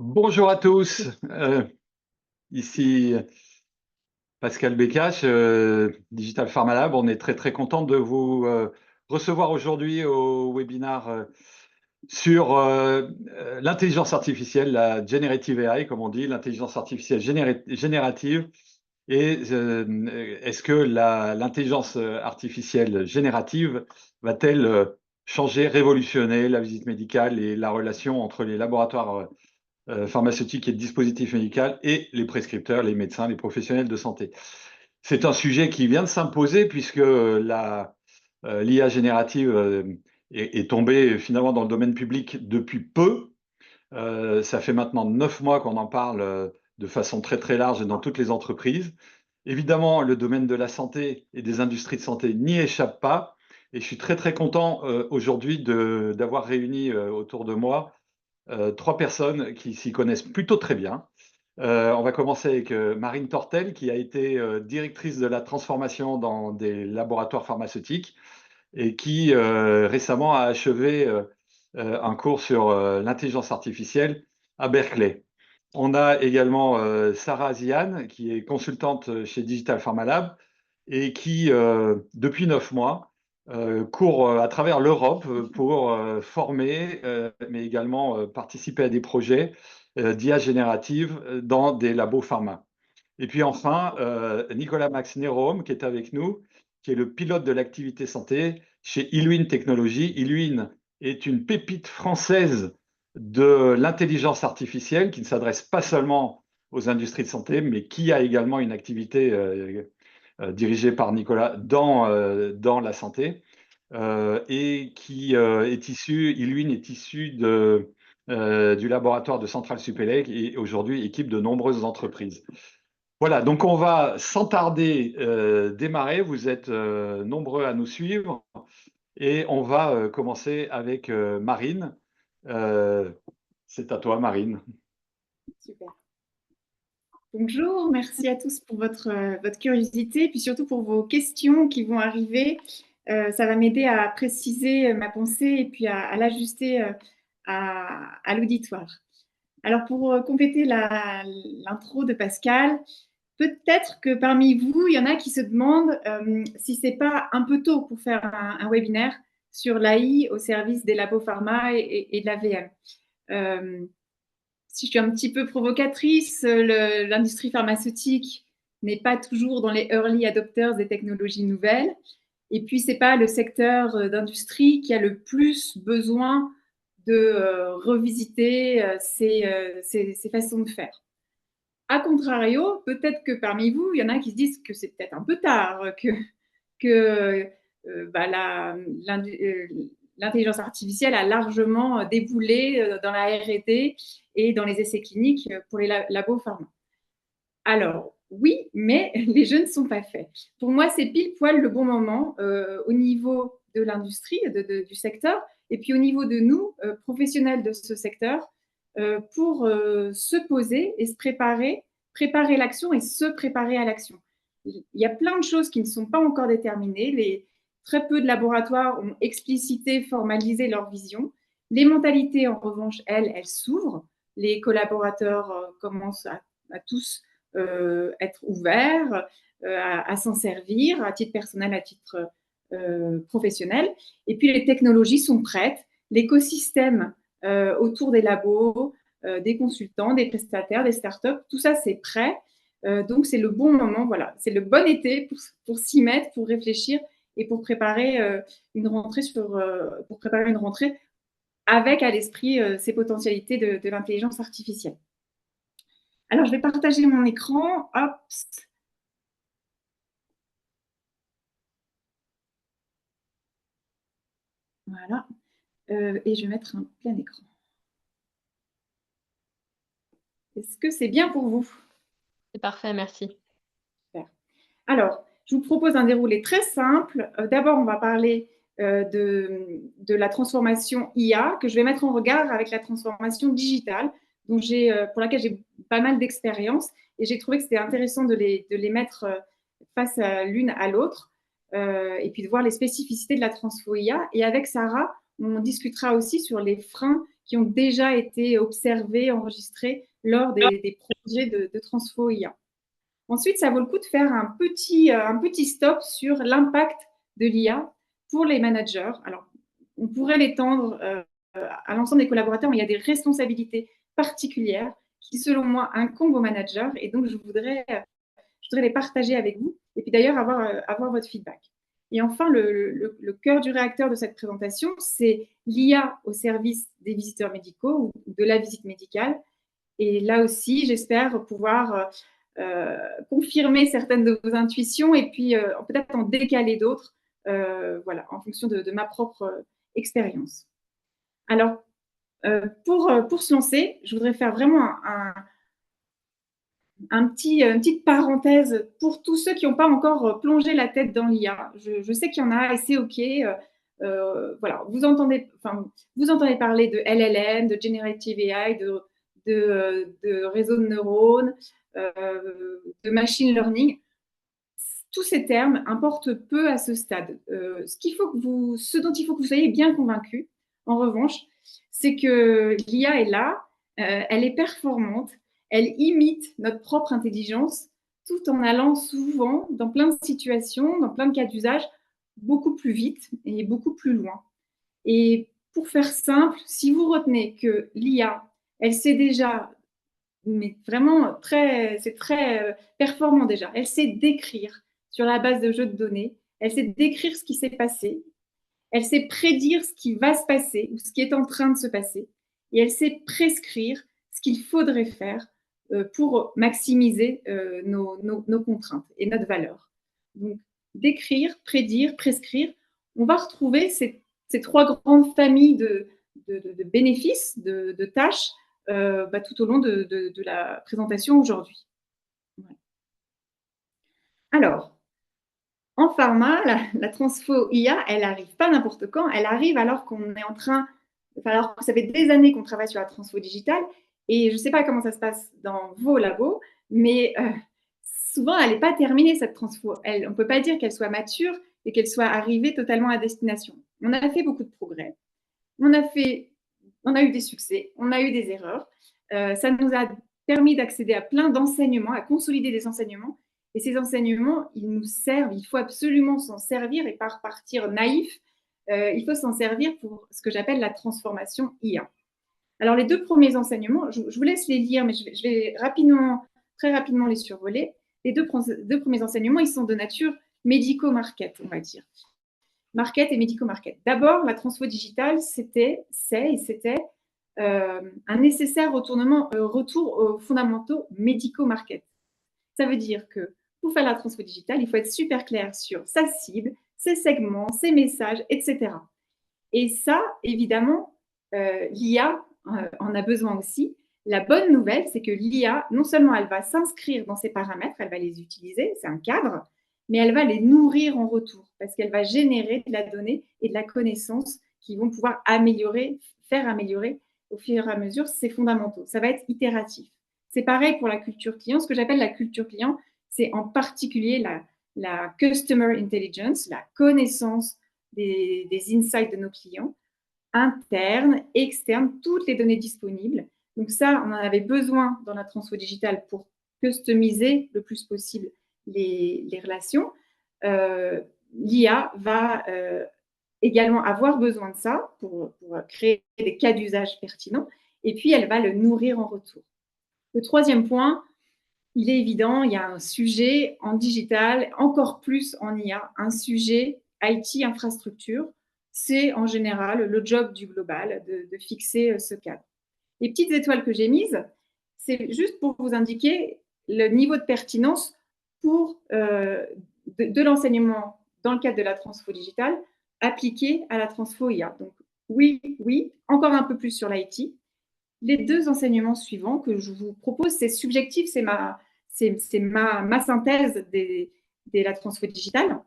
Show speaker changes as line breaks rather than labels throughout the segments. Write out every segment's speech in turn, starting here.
Bonjour à tous, ici Pascal Bécache, Digital Pharma Lab. On est très content de vous recevoir aujourd'hui au webinaire sur l'intelligence artificielle, la generative AI, comme on dit, l'intelligence artificielle générative. Et est-ce que l'intelligence artificielle générative va-t-elle changer, révolutionner la visite médicale et la relation entre les laboratoires pharmaceutique et de dispositifs médicaux et les prescripteurs, les médecins, les professionnels de santé. C'est un sujet qui vient de s'imposer puisque l'IA générative est tombée finalement dans le domaine public depuis peu. Ça fait maintenant 9 mois qu'on en parle de façon très large dans toutes les entreprises. Évidemment, le domaine de la santé et des industries de santé n'y échappe pas. Et je suis très content aujourd'hui d'avoir réuni autour de moi 3 personnes qui s'y connaissent plutôt très bien. On va commencer avec Marine Tortel, qui a été directrice de la transformation dans des laboratoires pharmaceutiques et qui récemment a achevé un cours sur l'intelligence artificielle à Berkeley. On a également Sarah Ziane, qui est consultante chez Digital Pharma Lab et qui, depuis 9 mois, court à travers l'Europe pour former, mais également participer à des projets d'IA générative dans des labos pharma. Et puis enfin, Nicolas Max Nérôme, qui est avec nous, qui est le pilote de l'activité santé chez Iluin Technologies. Iluin est une pépite française de l'intelligence artificielle qui ne s'adresse pas seulement aux industries de santé, mais qui a également une activité dirigée par Nicolas dans la santé et qui est issu, Iluin est issu du laboratoire de Centrale Supélec et aujourd'hui équipe de nombreuses entreprises. Voilà, donc on va sans tarder démarrer. Vous êtes nombreux à nous suivre et on va commencer avec Marine. Euh, c'est à toi, Marine.
Super. Bonjour, merci à tous pour votre curiosité et puis surtout pour vos questions qui vont arriver. Ça va m'aider à préciser ma pensée et puis à l'ajuster à l'auditoire. Alors pour compléter l'intro de Pascal, peut-être que parmi vous, il y en a qui se demandent si c'est pas un peu tôt pour faire un webinaire sur l'AI au service des labos pharma et de la VM. Si je suis un petit peu provocatrice, l'industrie pharmaceutique n'est pas toujours dans les early adopters des technologies nouvelles. Et puis, ce n'est pas le secteur d'industrie qui a le plus besoin de revisiter ses façons de faire. A contrario, peut-être que parmi vous, il y en a qui se disent que c'est peut-être un peu tard, que l'intelligence artificielle a largement déboulé dans la R&D et dans les essais cliniques pour les labos pharma. Alors, oui, mais les jeux ne sont pas faits. Pour moi, c'est pile poil le bon moment au niveau de l'industrie, du secteur, et puis au niveau de nous, professionnels de ce secteur, pour se poser et se préparer l'action et se préparer à l'action. Il y a plein de choses qui ne sont pas encore déterminées. Très peu de laboratoires ont explicité, formalisé leur vision. Les mentalités, en revanche, elles s'ouvrent. Les collaborateurs commencent à tous être ouverts, à s'en servir, à titre personnel, à titre professionnel. Et puis, les technologies sont prêtes. L'écosystème autour des labos, des consultants, des prestataires, des startups, tout ça, c'est prêt. Donc, c'est le bon moment, voilà. C'est le bon été pour s'y mettre, pour réfléchir et pour préparer une rentrée avec à l'esprit ces potentialités de l'intelligence artificielle. Alors, je vais partager mon écran. Hop. Voilà. Et je vais mettre un plein écran. Est-ce que c'est bien pour vous?
C'est parfait, merci.
Super. Alors, je vous propose un déroulé très simple. D'abord, on va parler de la transformation IA que je vais mettre en regard avec la transformation digitale pour laquelle j'ai pas mal d'expérience et j'ai trouvé que c'était intéressant de les mettre face à l'une à l'autre et puis de voir les spécificités de la transfo IA. Et avec Sarah, on discutera aussi sur les freins qui ont déjà été observés, enregistrés lors des projets de Transfo IA. Ensuite, ça vaut le coup de faire un petit stop sur l'impact de l'IA pour les managers. Alors, on pourrait l'étendre à l'ensemble des collaborateurs, mais il y a des responsabilités particulières qui, selon moi, incombent aux managers. Et donc, je voudrais les partager avec vous et puis d'ailleurs avoir votre feedback. Et enfin, le cœur du réacteur de cette présentation, c'est l'IA au service des visiteurs médicaux ou de la visite médicale. Et là aussi, j'espère pouvoir confirmer certaines de vos intuitions et puis peut-être en décaler d'autres, voilà, en fonction de ma propre expérience. Alors, pour se lancer, je voudrais faire vraiment une petite parenthèse pour tous ceux qui n'ont pas encore plongé la tête dans l'IA. Je sais qu'il y en a et c'est OK. Voilà, vous entendez parler de LLM, de Generative AI, de réseaux de neurones, de machine learning. Tous ces termes importent peu à ce stade. Ce dont il faut que vous soyez bien convaincus, en revanche, c'est que l'IA est là, elle est performante, elle imite notre propre intelligence, tout en allant souvent, dans plein de situations, dans plein de cas d'usage, beaucoup plus vite et beaucoup plus loin. Et pour faire simple, si vous retenez que l'IA, elle sait déjà, mais vraiment c'est très performant déjà, elle sait décrire sur la base de jeux de données, elle sait décrire ce qui s'est passé, elle sait prédire ce qui va se passer ou ce qui est en train de se passer, et elle sait prescrire ce qu'il faudrait faire pour maximiser nos contraintes et notre valeur. Donc, décrire, prédire, prescrire, on va retrouver ces trois grandes familles de bénéfices, de tâches tout au long de la présentation aujourd'hui. Ouais. Alors, en pharma, la transfo IA, elle n'arrive pas n'importe quand, elle arrive alors qu'on est alors que ça fait des années qu'on travaille sur la transfo digitale, et je ne sais pas comment ça se passe dans vos labos, mais souvent, elle n'est pas terminée, cette transfo. On ne peut pas dire qu'elle soit mature et qu'elle soit arrivée totalement à destination. On a fait beaucoup de progrès, on a eu des succès, on a eu des erreurs, ça nous a permis d'accéder à plein d'enseignements, à consolider des enseignements. Et ces enseignements, ils nous servent, il faut absolument s'en servir et pas repartir naïf. Il faut s'en servir pour ce que j'appelle la transformation IA. Alors, les deux premiers enseignements, je vous laisse les lire, mais je vais très rapidement les survoler. Les deux premiers enseignements, ils sont de nature médico-market, on va dire. Market et médico-market. D'abord, la transfo digitale, c'était un nécessaire retour aux fondamentaux médico-market. Ça veut dire que pour faire la transfo digitale, il faut être super clair sur sa cible, ses segments, ses messages, etc. Et ça, évidemment, l'IA en a besoin aussi. La bonne nouvelle, c'est que l'IA, non seulement elle va s'inscrire dans ces paramètres, elle va les utiliser, c'est un cadre, mais elle va les nourrir en retour parce qu'elle va générer de la donnée et de la connaissance qui vont pouvoir faire améliorer au fur et à mesure ces fondamentaux. Ça va être itératif. C'est pareil pour la culture client. Ce que j'appelle la culture client, c'est en particulier la customer intelligence, la connaissance des insights de nos clients, internes, externes, toutes les données disponibles. Donc ça, on en avait besoin dans la transfo digitale pour customiser le plus possible les relations. L'IA va également avoir besoin de ça pour créer des cas d'usage pertinents, et puis elle va le nourrir en retour. Le troisième point, il est évident, il y a un sujet en digital, encore plus en IA, un sujet IT infrastructure. C'est en général le job du global de fixer ce cadre. Les petites étoiles que j'ai mises, c'est juste pour vous indiquer le niveau de pertinence de l'enseignement dans le cadre de la transfo digitale appliqué à la transfo IA. Donc oui, encore un peu plus sur l'IT. Les deux enseignements suivants que je vous propose, c'est subjectif, c'est ma synthèse de la transfo digitale,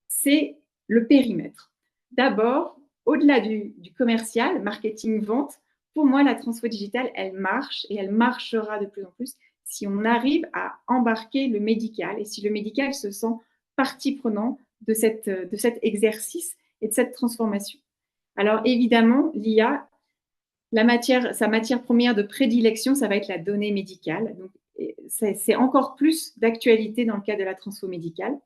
c'est le périmètre. D'abord, au-delà du commercial, marketing, vente, pour moi, la transfo digitale, elle marche et elle marchera de plus en plus si on arrive à embarquer le médical et si le médical se sent partie prenante de cet exercice et de cette transformation. Alors évidemment, l'IA, sa matière première de prédilection, ça va être la donnée médicale. Donc, c'est encore plus d'actualité dans le cas de la transfo médicale.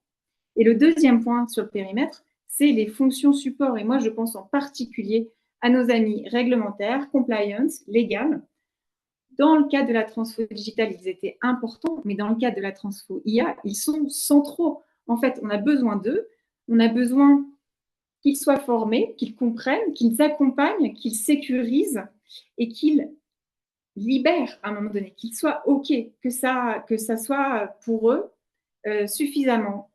Et le deuxième point sur le périmètre, c'est les fonctions support. Et moi, je pense en particulier à nos amis réglementaires, compliance, légal. Dans le cas de la transfo digitale, ils étaient importants, mais dans le cas de la transfo IA, ils sont centraux. En fait, on a besoin d'eux, on a besoin qu'ils soient formés, qu'ils comprennent, qu'ils accompagnent, qu'ils sécurisent et qu'ils libèrent à un moment donné, qu'ils soient OK, que ça soit pour eux suffisamment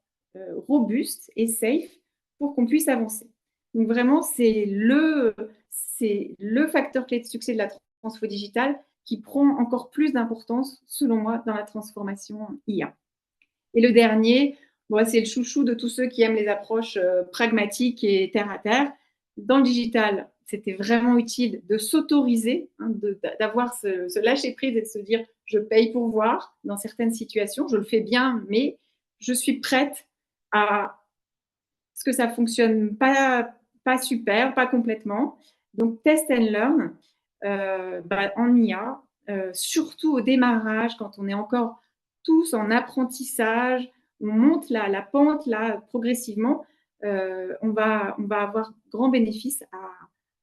robuste et safe pour qu'on puisse avancer. Donc vraiment, c'est le facteur clé de succès de la transfo digitale qui prend encore plus d'importance, selon moi, dans la transformation IA. Et le dernier, bon, c'est le chouchou de tous ceux qui aiment les approches pragmatiques et terre à terre. Dans le digital, c'était vraiment utile de s'autoriser, hein, d'avoir ce lâcher-prise et de se dire « je paye pour voir » dans certaines situations. Je le fais bien, mais je suis prête à ce que ça ne fonctionne pas super, pas complètement. Donc, test and learn en IA, surtout au démarrage, quand on est encore tous en apprentissage, on monte la pente là progressivement, on va avoir grand bénéfice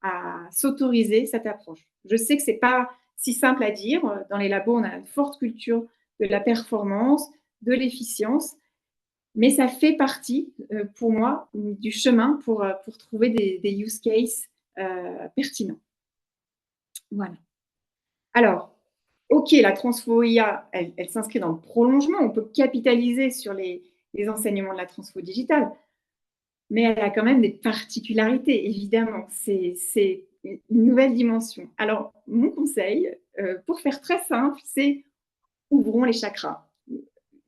à s'autoriser cette approche. Je sais que ce n'est pas si simple à dire. Dans les labos, on a une forte culture de la performance, de l'efficience, mais ça fait partie, pour moi, du chemin pour trouver des use cases pertinents. Voilà. Alors, OK, la transfo IA, elle s'inscrit dans le prolongement. On peut capitaliser sur les enseignements de la transfo digitale, mais elle a quand même des particularités, évidemment. C'est une nouvelle dimension. Alors, mon conseil, pour faire très simple, c'est ouvrons les chakras.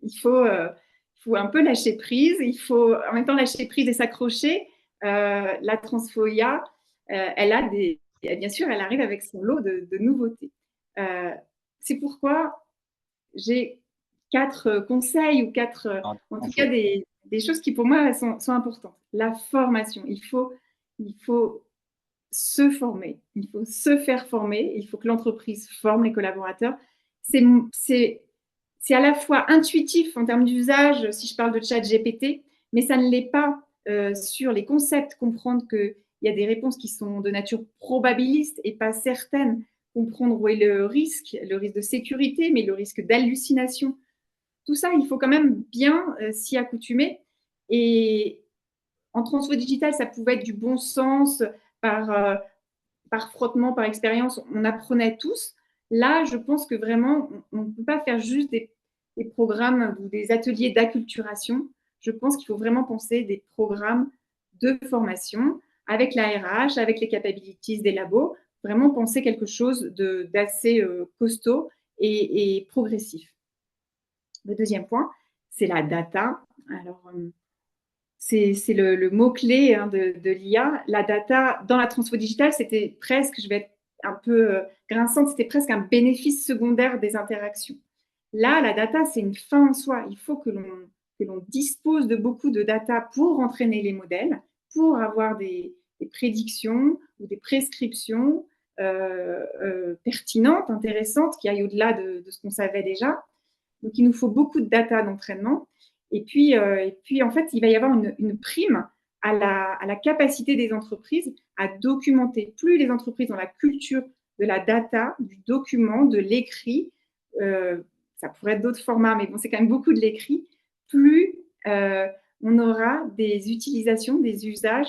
Il faut un peu lâcher prise. Il faut en même temps lâcher prise et s'accrocher. La transfo IA, bien sûr, elle arrive avec son lot de nouveautés. C'est pourquoi j'ai 4 conseils ou 4, en tout cas des choses qui pour moi sont importantes. La formation, il faut se former, il faut se faire former, il faut que l'entreprise forme les collaborateurs. C'est à la fois intuitif en termes d'usage, si je parle de ChatGPT, mais ça ne l'est pas sur les concepts, comprendre qu'il y a des réponses qui sont de nature probabiliste et pas certaines, comprendre où est le risque de sécurité, mais le risque d'hallucination. Tout ça, il faut quand même bien s'y accoutumer. Et en transfo digital, ça pouvait être du bon sens, par frottement, par expérience, on apprenait tous. Là, je pense que vraiment, on ne peut pas faire juste des programmes ou des ateliers d'acculturation. Je pense qu'il faut vraiment penser des programmes de formation avec la RH, avec les capabilities des labos, vraiment penser quelque chose d'assez costaud et progressif. Le deuxième point, c'est la data. Alors, c'est le mot-clé de l'IA. La data, dans la transfo digitale, c'était presque, je vais être un peu grinçante, c'était presque un bénéfice secondaire des interactions. Là, la data, c'est une fin en soi. Il faut que l'on dispose de beaucoup de data pour entraîner les modèles, pour avoir des prédictions ou des prescriptions pertinentes, intéressantes, qui aillent au-delà de ce qu'on savait déjà. Donc, il nous faut beaucoup de data d'entraînement. Et puis, en fait, il va y avoir une prime à la capacité des entreprises à documenter. Plus les entreprises ont la culture de la data, du document, de l'écrit, ça pourrait être d'autres formats, mais bon, c'est quand même beaucoup de l'écrit, plus on aura des utilisations, des usages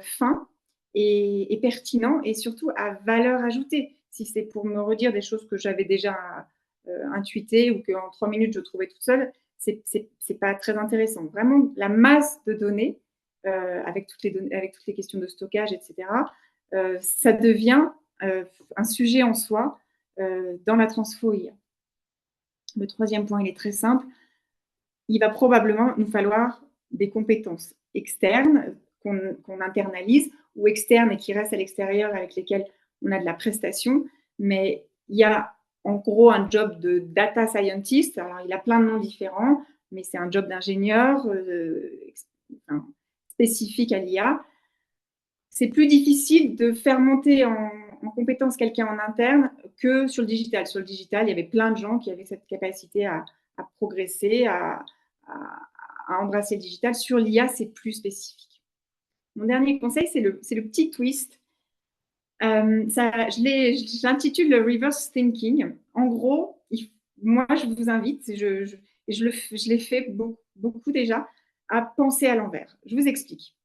fins et pertinents et surtout à valeur ajoutée. Si c'est pour me redire des choses que j'avais déjà intuitées ou qu'en 3 minutes je trouvais toute seule, c'est pas très intéressant. Vraiment, la masse de données, avec toutes les questions de stockage, etc., ça devient un sujet en soi dans la transfo IA. Le troisième point, il est très simple. Il va probablement nous falloir des compétences externes qu'on internalise ou externes et qui restent à l'extérieur avec lesquelles on a de la prestation. Mais il y a en gros un job de data scientist. Alors, il a plein de noms différents, mais c'est un job d'ingénieur spécifique à l'IA. C'est plus difficile de faire monter en compétence quelqu'un en interne que sur le digital. Sur le digital, il y avait plein de gens qui avaient cette capacité à progresser, à embrasser le digital. Sur l'IA, c'est plus spécifique. Mon dernier conseil, c'est le petit twist. Je l'intitule le reverse thinking. En gros, moi, je vous invite, je l'ai fait beaucoup déjà, à penser à l'envers. Je vous explique.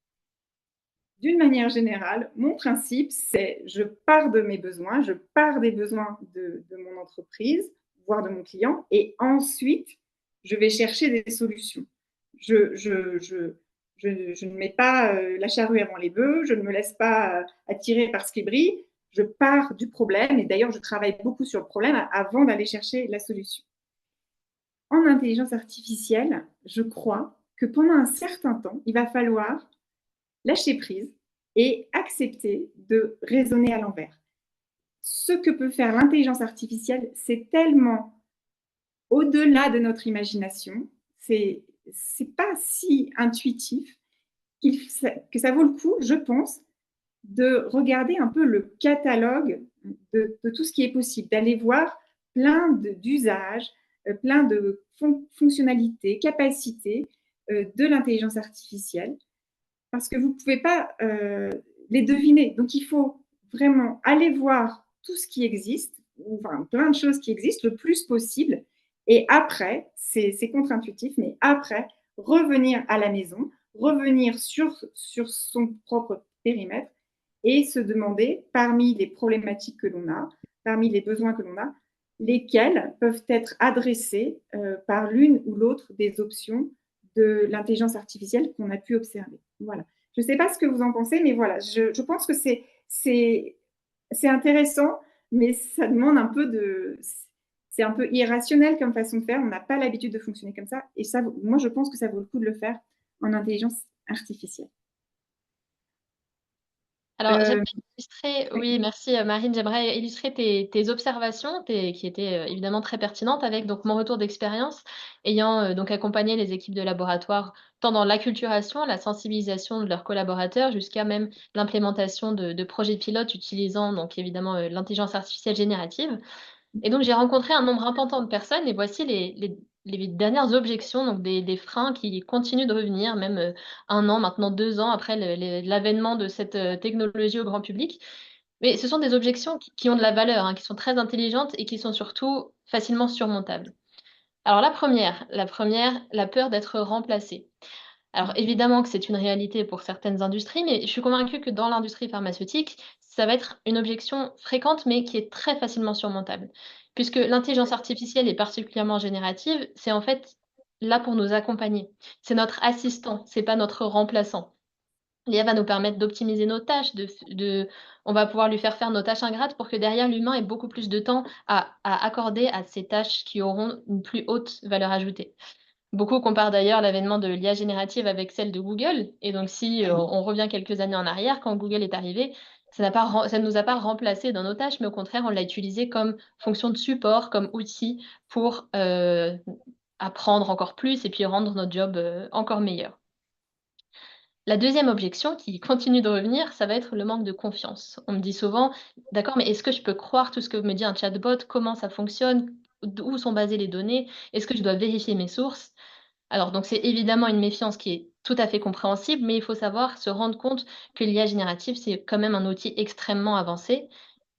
D'une manière générale, mon principe, c'est je pars de mes besoins, je pars des besoins de mon entreprise, voire de mon client, et ensuite, je vais chercher des solutions. Je ne mets pas la charrue avant les bœufs, je ne me laisse pas attirer par ce qui brille, je pars du problème, et d'ailleurs, je travaille beaucoup sur le problème avant d'aller chercher la solution. En intelligence artificielle, je crois que pendant un certain temps, il va falloir lâcher prise et accepter de raisonner à l'envers. Ce que peut faire l'intelligence artificielle, c'est tellement au-delà de notre imagination, c'est pas si intuitif que ça vaut le coup, je pense, de regarder un peu le catalogue de tout ce qui est possible, d'aller voir plein d'usages, plein de fonctionnalités, capacités de l'intelligence artificielle, parce que vous ne pouvez pas les deviner. Donc, il faut vraiment aller voir tout ce qui existe, enfin plein de choses qui existent le plus possible. Et après, c'est contre-intuitif, mais après, revenir à la maison, revenir sur son propre périmètre et se demander, parmi les problématiques que l'on a, parmi les besoins que l'on a, lesquels peuvent être adressés par l'une ou l'autre des options de l'intelligence artificielle qu'on a pu observer. Voilà. Je ne sais pas ce que vous en pensez, mais voilà, je pense que c'est intéressant, mais ça demande un peu de... C'est un peu irrationnel comme façon de faire. On n'a pas l'habitude de fonctionner comme ça. Et ça, moi, je pense que ça vaut le coup de le faire en intelligence artificielle.
Alors, j'aimerais illustrer,
oui.
oui, merci Marine, j'aimerais illustrer tes observations qui étaient évidemment très pertinentes avec donc mon retour d'expérience, ayant donc accompagné les équipes de laboratoire tant dans l'acculturation, la sensibilisation de leurs collaborateurs, jusqu'à même l'implémentation de projets pilotes utilisant donc évidemment l'intelligence artificielle générative. Et donc, j'ai rencontré un nombre important de personnes et voici les dernières objections, donc des freins qui continuent de revenir, même 1 an, maintenant 2 ans après l'avènement de cette technologie au grand public. Mais ce sont des objections qui ont de la valeur, hein, qui sont très intelligentes et qui sont surtout facilement surmontables. Alors la première, la peur d'être remplacé. Alors évidemment que c'est une réalité pour certaines industries, mais je suis convaincue que dans l'industrie pharmaceutique, ça va être une objection fréquente, mais qui est très facilement surmontable. Puisque l'intelligence artificielle et particulièrement générative, c'est en fait là pour nous accompagner. C'est notre assistant, c'est pas notre remplaçant. L'IA va nous permettre d'optimiser nos tâches, on va pouvoir lui faire nos tâches ingrates pour que derrière l'humain ait beaucoup plus de temps à accorder à ces tâches qui auront une plus haute valeur ajoutée. Beaucoup comparent d'ailleurs l'avènement de l'IA générative avec celle de Google et donc si, on revient quelques années en arrière, quand Google est arrivé, ça ne nous a pas remplacés dans nos tâches, mais au contraire, on l'a utilisé comme fonction de support, comme outil pour, apprendre encore plus et puis rendre notre job, encore meilleur. La deuxième objection qui continue de revenir, ça va être le manque de confiance. On me dit souvent: «D'accord, mais est-ce que je peux croire tout ce que me dit un chatbot? Comment ça fonctionne? D'où sont basées les données? Est-ce que je dois vérifier mes sources?» Alors donc c'est évidemment une méfiance qui est tout à fait compréhensible, mais il faut savoir se rendre compte que l'IA générative, c'est quand même un outil extrêmement avancé.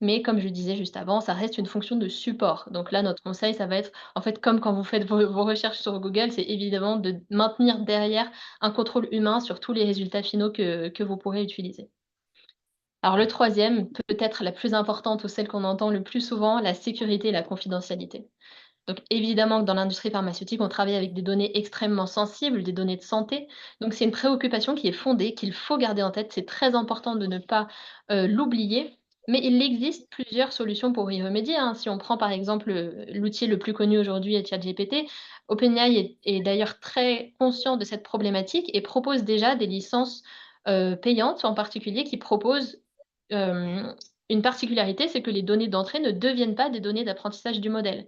Mais comme je disais juste avant, ça reste une fonction de support. Donc là, notre conseil, ça va être, en fait, comme quand vous faites vos recherches sur Google, c'est évidemment de maintenir derrière un contrôle humain sur tous les résultats finaux que vous pourrez utiliser. Alors le troisième, peut-être la plus importante ou celle qu'on entend le plus souvent, la sécurité et la confidentialité. Donc évidemment que dans l'industrie pharmaceutique, on travaille avec des données extrêmement sensibles, des données de santé. Donc c'est une préoccupation qui est fondée, qu'il faut garder en tête. C'est très important de ne pas l'oublier. Mais il existe plusieurs solutions pour y remédier, hein. Si on prend par exemple l'outil le plus connu aujourd'hui est ChatGPT, OpenAI est d'ailleurs très conscient de cette problématique et propose déjà des licences payantes en particulier qui proposent une particularité, c'est que les données d'entrée ne deviennent pas des données d'apprentissage du modèle.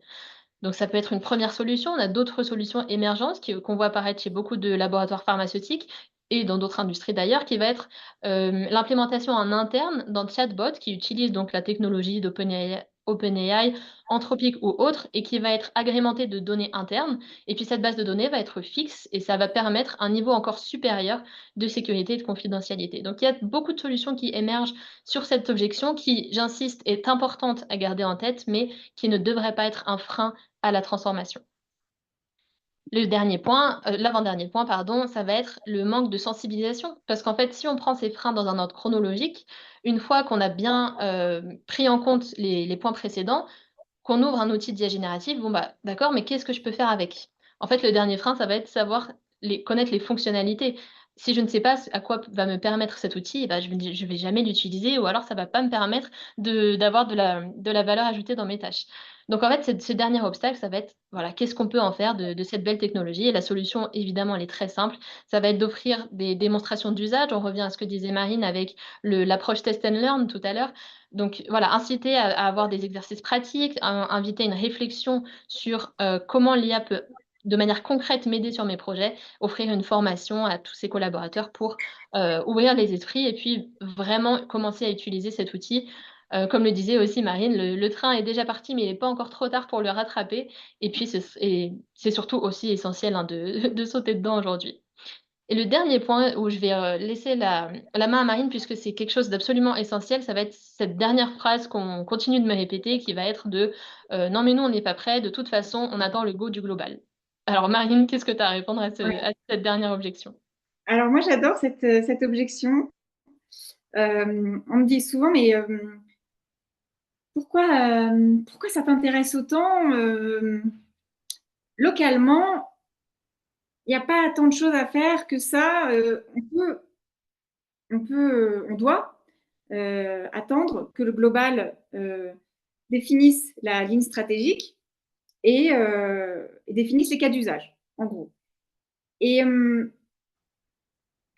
Donc ça peut être une première solution. On a d'autres solutions émergentes qu'on voit apparaître chez beaucoup de laboratoires pharmaceutiques et dans d'autres industries d'ailleurs, qui va être l'implémentation en interne d'un chatbot qui utilise donc la technologie d'OpenAI, Anthropic ou autre, et qui va être agrémenté de données internes. Et puis cette base de données va être fixe et ça va permettre un niveau encore supérieur de sécurité et de confidentialité. Donc il y a beaucoup de solutions qui émergent sur cette objection qui, j'insiste, est importante à garder en tête, mais qui ne devrait pas être un frein à la transformation. Le dernier point, l'avant-dernier point, pardon, ça va être le manque de sensibilisation. Parce qu'en fait, si on prend ces freins dans un ordre chronologique, une fois qu'on a bien, pris en compte les points précédents, qu'on ouvre un outil d'IA générative, bon, bah, d'accord, mais qu'est-ce que je peux faire avec? En fait, le dernier frein, ça va être savoir connaître les fonctionnalités. Si je ne sais pas à quoi va me permettre cet outil, eh bah, je vais jamais l'utiliser ou alors ça va pas me permettre d'avoir de la valeur ajoutée dans mes tâches. Donc en fait, ce dernier obstacle, ça va être, voilà, qu'est-ce qu'on peut en faire de cette belle technologie? Et la solution, évidemment, elle est très simple. Ça va être d'offrir des démonstrations d'usage. On revient à ce que disait Marine avec l'approche test and learn tout à l'heure. Donc voilà, inciter à avoir des exercices pratiques, inviter une réflexion sur, comment l'IA peut, de manière concrète, m'aider sur mes projets, offrir une formation à tous ses collaborateurs pour, ouvrir les esprits et puis vraiment commencer à utiliser cet outil. Comme le disait aussi Marine, le train est déjà parti, mais il n'est pas encore trop tard pour le rattraper et puis c'est surtout aussi essentiel, hein, de de sauter dedans aujourd'hui. Et le dernier point où je vais, laisser la main à Marine puisque c'est quelque chose d'absolument essentiel, ça va être cette dernière phrase qu'on continue de me répéter qui va être de, «Non mais nous on n'est pas prêts, de toute façon on attend le go du global». Alors Marine, qu'est-ce que tu as à répondre
Ouais.
à cette dernière objection?
Alors moi, j'adore cette objection. On me dit souvent, mais pourquoi ça t'intéresse autant localement, il n'y a pas tant de choses à faire que ça. On doit attendre que le global définisse la ligne stratégique et définisse les cas d'usage, en gros. Et comme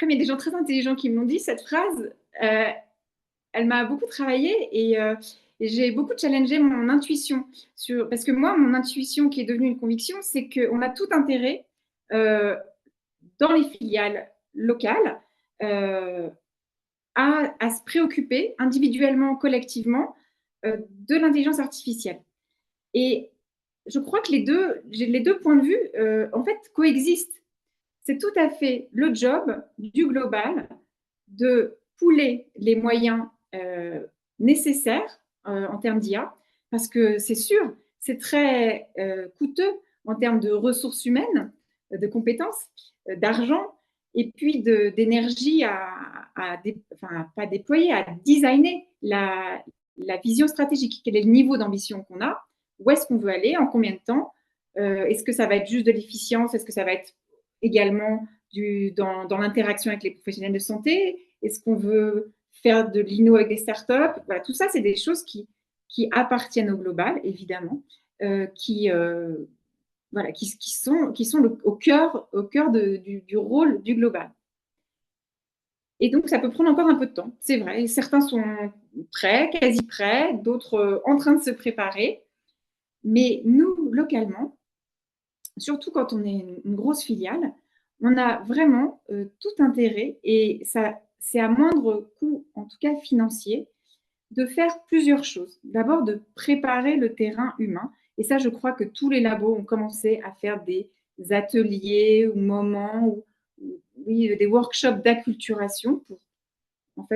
il y a des gens très intelligents qui m'ont dit cette phrase, elle m'a beaucoup travaillé et j'ai beaucoup challengé mon intuition. Parce que moi, mon intuition qui est devenue une conviction, c'est qu'on a tout intérêt euh, dans les filiales locales euh, à se préoccuper individuellement, collectivement, de l'intelligence artificielle. Et je crois que les deux points de vue, en fait, coexistent. C'est tout à fait le job du global de pouler les moyens nécessaires en termes d'IA, parce que c'est sûr, c'est très coûteux en termes de ressources humaines, de compétences, d'argent, et puis d'énergie enfin, pas déployer, à designer la vision stratégique. Quel est le niveau d'ambition qu'on a? Où est-ce qu'on veut aller? En combien de temps? Est-ce que ça va être juste de l'efficience? Est-ce que ça va être également dans l'interaction avec les professionnels de santé? Est-ce qu'on veut faire de l'inno avec des startups? Voilà, tout ça, c'est des choses qui appartiennent au global, évidemment, voilà, qui sont au cœur du rôle du global. Et donc, ça peut prendre encore un peu de temps, c'est vrai. Certains sont prêts, quasi prêts, d'autres en train de se préparer. Mais nous, localement, surtout quand on est une grosse filiale, on a vraiment tout intérêt, et ça, c'est à moindre coût, en tout cas financier, de faire plusieurs choses. D'abord, de préparer le terrain humain. Et ça, je crois que tous les labos ont commencé à faire des ateliers ou moments, oui, des workshops d'acculturation pour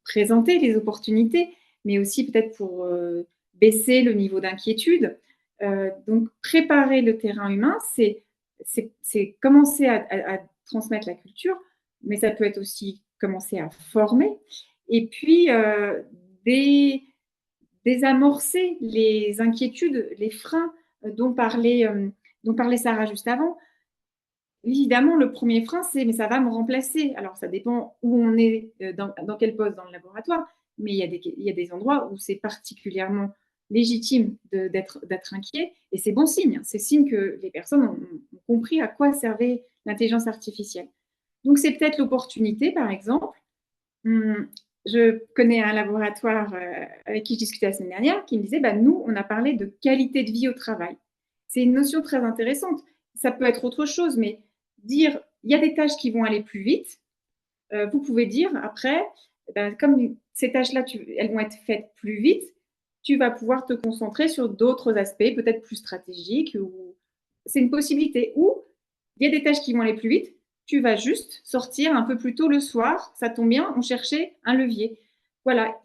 présenter les opportunités, mais aussi peut-être pour baisser le niveau d'inquiétude. Donc, préparer le terrain humain, c'est commencer à transmettre la culture, mais ça peut être aussi commencer à former. Et puis, désamorcer les inquiétudes, les freins dont parlait Sarah juste avant. Évidemment, le premier frein, c'est mais ça va me remplacer. Alors, ça dépend où on est, dans quel poste dans le laboratoire, mais il y a des endroits où c'est particulièrement légitime d'être inquiet, et c'est bon signe. C'est signe que les personnes ont compris à quoi servait l'intelligence artificielle. Donc, c'est peut-être l'opportunité, par exemple. Je connais un laboratoire avec qui je discutais la semaine dernière qui me disait, bah, nous, on a parlé de qualité de vie au travail. C'est une notion très intéressante. Ça peut être autre chose, mais dire, il y a des tâches qui vont aller plus vite. Vous pouvez dire après, comme ces tâches-là, elles vont être faites plus vite, tu vas pouvoir te concentrer sur d'autres aspects, peut-être plus stratégiques. C'est une possibilité. Ou il y a des tâches qui vont aller plus vite, tu vas juste sortir un peu plus tôt le soir. Ça tombe bien, on cherchait un levier. Voilà.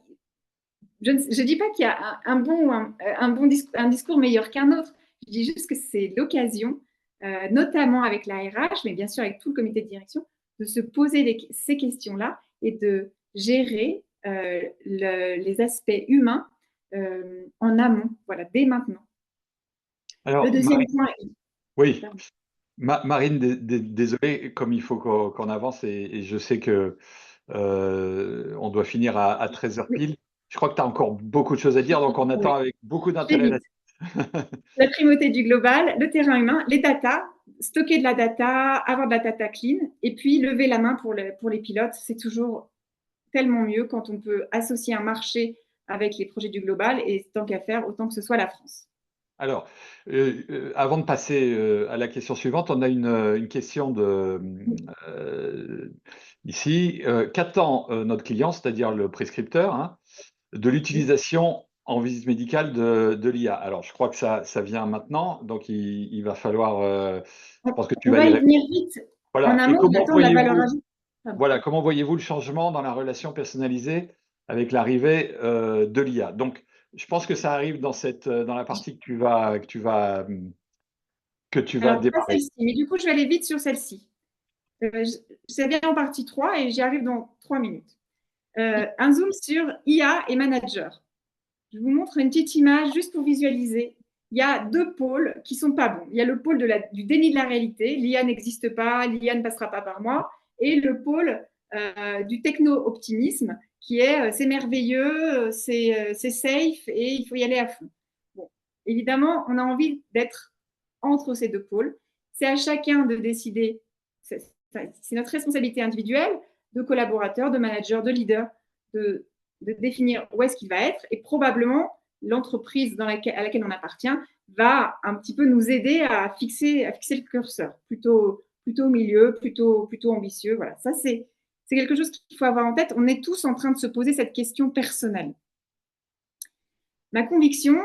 Je ne dis pas qu'il y a un discours meilleur qu'un autre. Je dis juste que c'est l'occasion, notamment avec la RH, mais bien sûr avec tout le comité de direction, de se poser ces questions-là et de gérer les aspects humains en amont, voilà, dès maintenant.
Alors,
Le deuxième point.
oui, Marine, désolé, comme il faut qu'on avance et je sais que on doit finir à 13h
Oui,
pile. Je crois que tu as encore beaucoup de choses à dire, donc on attend
oui.
avec beaucoup
Très
d'intérêt
vite. La primauté du global, le terrain humain, les data, stocker de la data, avoir de la data clean, et puis lever la main pour les pilotes. C'est toujours tellement mieux quand on peut associer un marché avec les projets du global, et tant qu'à faire, autant que ce soit la France.
Alors, avant de passer à la question suivante, on a une question ici. Qu'attend notre client, c'est-à-dire le prescripteur, hein, de l'utilisation en visite médicale de l'IA? Alors, je crois que ça vient maintenant, donc il va falloir, je pense que tu
On
vas
va
y
y
répondre.
venir vite. En
Voilà. Et
amont, on
comment
attend la valeur
voyez-vous,
ajoutée. Pardon.
voilà, comment voyez-vous le changement dans la relation personnalisée avec l'arrivée de l'IA? Donc, je pense que ça arrive dans la partie que tu vas
Alors, pas
démarrer.
celle-ci, mais du coup, je vais aller vite sur celle-ci. C'est bien en partie 3 et j'y arrive dans 3 minutes. Un zoom sur IA et manager. Je vous montre une petite image juste pour visualiser. Il y a deux pôles qui sont pas bons. Il y a le pôle du déni de la réalité, l'IA n'existe pas, l'IA ne passera pas par moi, et le pôle du techno-optimisme qui est c'est merveilleux, c'est safe et il faut y aller à fond. Bon, évidemment, on a envie d'être entre ces deux pôles. C'est à chacun de décider, c'est notre responsabilité individuelle, de collaborateur, de manager, de leader, de définir où est-ce qu'il va être et probablement l'entreprise à laquelle on appartient va un petit peu nous aider à fixer le curseur, plutôt au milieu, plutôt ambitieux. Voilà, ça c'est quelque chose qu'il faut avoir en tête. On est tous en train de se poser cette question personnelle. Ma conviction,